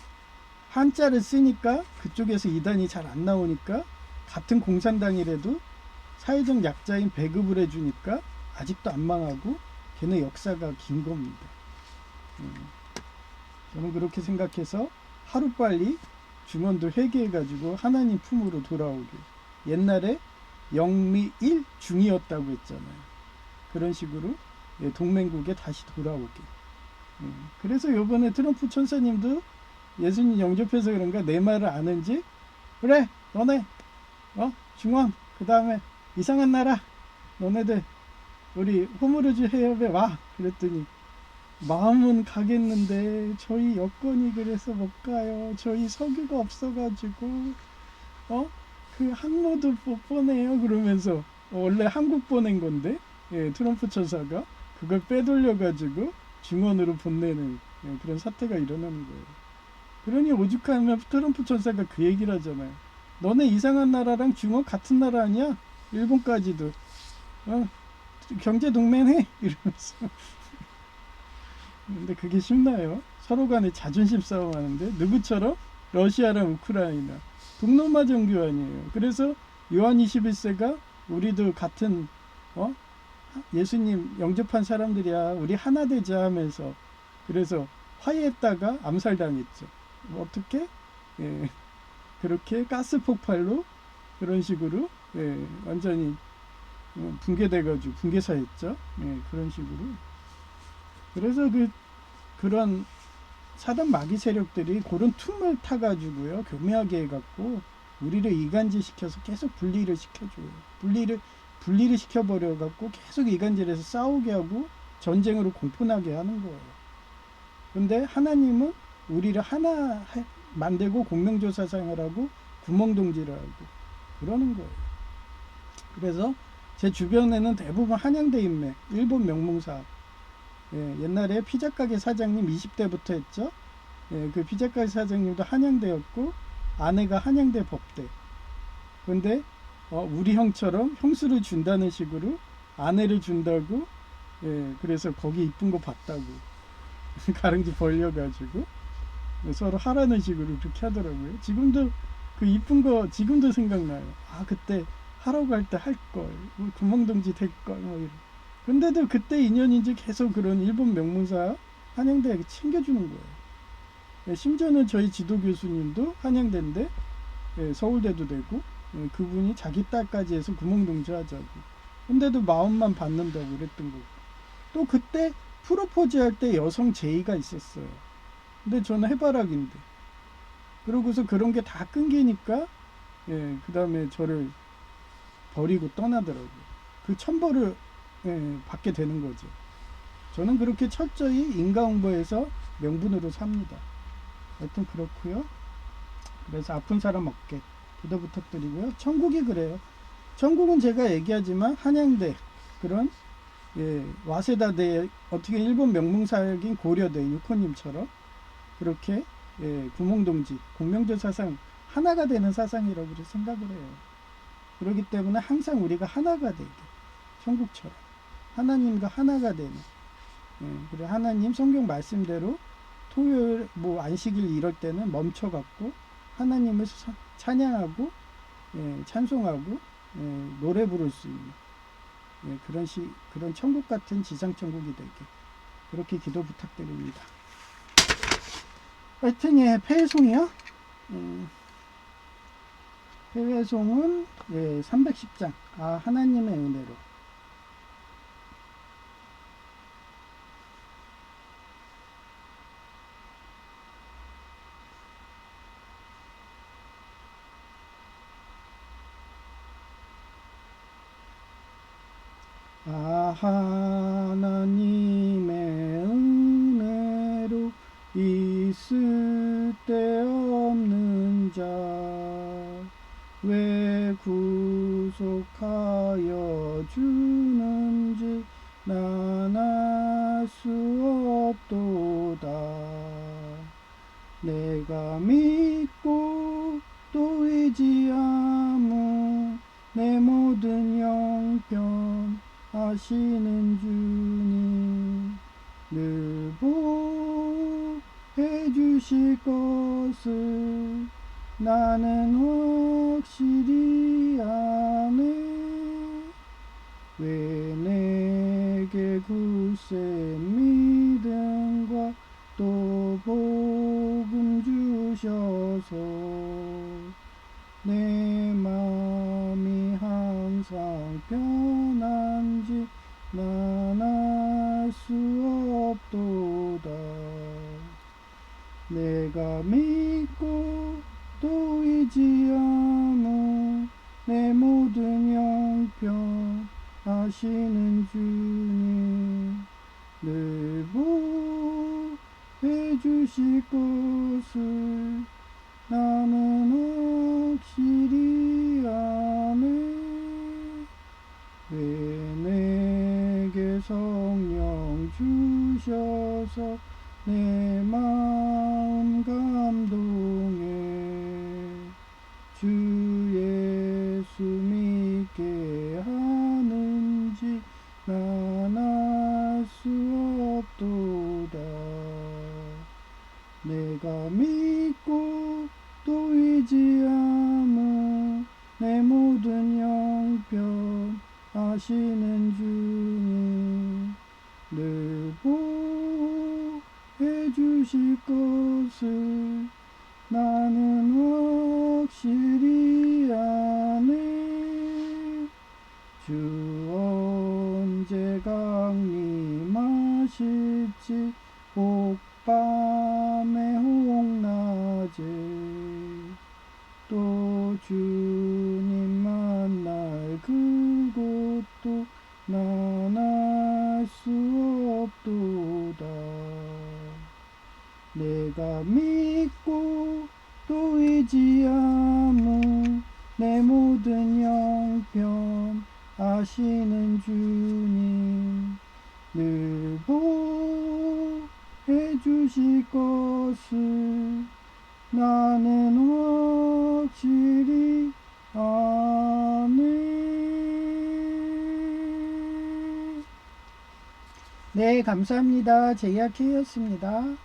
한자를 쓰니까 그쪽에서 이단이 잘 안 나오니까 같은 공산당이라도 사회적 약자인 배급을 해주니까 아직도 안 망하고 걔네 역사가 긴 겁니다. 저는 그렇게 생각해서 하루빨리 중원도 회개해가지고 하나님 품으로 돌아오게. 옛날에 영미일 중이었다고 했잖아요. 그런 식으로 동맹국에 다시 돌아오게. 그래서 요번에 트럼프 천사님도 예수님 영접해서 그런가 내 말을 아는지, 그래 너네 중원 그 다음에 이상한 나라 너네들 우리 호무르즈 해협에 와 그랬더니 마음은 가겠는데 저희 여건이 그래서 못 가요. 저희 석유가 없어가지고 그 항로도 못 보내요. 그러면서 원래 한국 보낸 건데 트럼프 천사가 그걸 빼돌려가지고 중원으로 보내는 그런 사태가 일어나는 거예요. 그러니 오죽하면 트럼프 천사가 그 얘기를 하잖아요. 너네 이상한 나라랑 중원 같은 나라 아니야? 일본까지도 경제 동맹해 이러면서. 근데 그게 쉽나요? 서로 간에 자존심 싸움 하는데 누구처럼? 러시아랑 우크라이나 동로마 종교 아니에요. 그래서 요한 21세가 우리도 같은 예수님 영접한 사람들이야 우리 하나 되자 하면서 그래서 화해했다가 암살당했죠. 어떻게? 그렇게 가스 폭발로 그런 식으로 완전히 붕괴돼가지고 붕괴사했죠. 그런 식으로. 그래서 그런 사단 마귀 세력들이 그런 틈을 타가지고요 교묘하게 해갖고 우리를 이간질 시켜서 계속 분리를 시켜줘요. 분리를 시켜버려갖고 계속 이간질해서 싸우게 하고 전쟁으로 공분하게 하는 거예요. 근데 하나님은 우리를 하나 만들고 공명조 사상을 하고 구멍동지를 하고 그러는 거예요. 그래서 제 주변에는 대부분 한양대 인맥, 일본 명문사, 옛날에 피자가게 사장님 20대부터 했죠. 그 피자가게 사장님도 한양대였고 아내가 한양대 법대. 근데 우리 형처럼 형수를 준다는 식으로 아내를 준다고 그래서 거기 이쁜 거 봤다고 가랑지 벌려가지고 서로 하라는 식으로 그렇게 하더라고요. 지금도 그 이쁜 거 지금도 생각나요. 그때 하러 갈 때 할걸 구멍동지 될걸 이런. 근데도 그때 인연인지 계속 그런 일본 명문사 한양대에 챙겨주는 거예요. 심지어는 저희 지도 교수님도 한양대인데 서울대도 되고 그분이 자기 딸까지 해서 구멍동지 하자고. 근데도 마음만 받는다고 그랬던 거고. 또 그때 프로포즈 할 때 여성 제의가 있었어요. 근데 저는 해바라기인데. 그러고서 그런 게 다 끊기니까 그 다음에 저를 버리고 떠나더라고요. 그 천벌을 받게 되는 거죠. 저는 그렇게 철저히 인과응보해서 명분으로 삽니다. 하여튼 그렇고요. 그래서 아픈 사람 없게 기도 부탁드리고요. 천국이 그래요. 천국은 제가 얘기하지만 한양대 그런 와세다대 어떻게 일본 명문사역인 고려대 유코님처럼 그렇게 구멍동지 공명조 사상 하나가 되는 사상이라고 생각을 해요. 그렇기 때문에 항상 우리가 하나가 되게 천국처럼 하나님과 하나가 되는 그래 하나님 성경 말씀대로 토요일 안식일 이럴 때는 멈춰갖고 하나님을 찬양하고 찬송하고 노래 부를 수 있는 그런 천국 같은 지상 천국이 되게 그렇게 기도 부탁드립니다. 하여튼 폐회송이요. 폐회송은 310장 하나님의 은혜로. 하나님의 은혜로 있을 데 없는 자 왜 구속하여 주는지 난 알 수 없도다. 내가 믿고 또 의지함은 내 모든 영편 하시는 주님 늘 보해 주실 것을 나는 확실히 아네. 왜 내게 굳센 믿음과 또 복음 주셔서 내가 믿고 또 의지하며 내 모든 형편 아시는 주님 늘 보호해 주실 것을 나는 확실히 아네. 왜 내게 성령 주셔서 내 마음 감동해 주 예수 믿게 하는지 난 알 수 없도다. 내가 믿고 또 의지하며 내 모든 형편 아시는 주님 늘 보호해 주실 것을 나는 확실히 아네. 주 언제 강림하실지 혹밤에 혹낮에 또 주님 만날 그곳도 난 알 수 없도다. 내가 믿고 또 의지하며 내 모든 형편 아시는 주님 늘 보호해 주실 것을 나는 확실히 아네. 네, 감사합니다. 제이아키였습니다.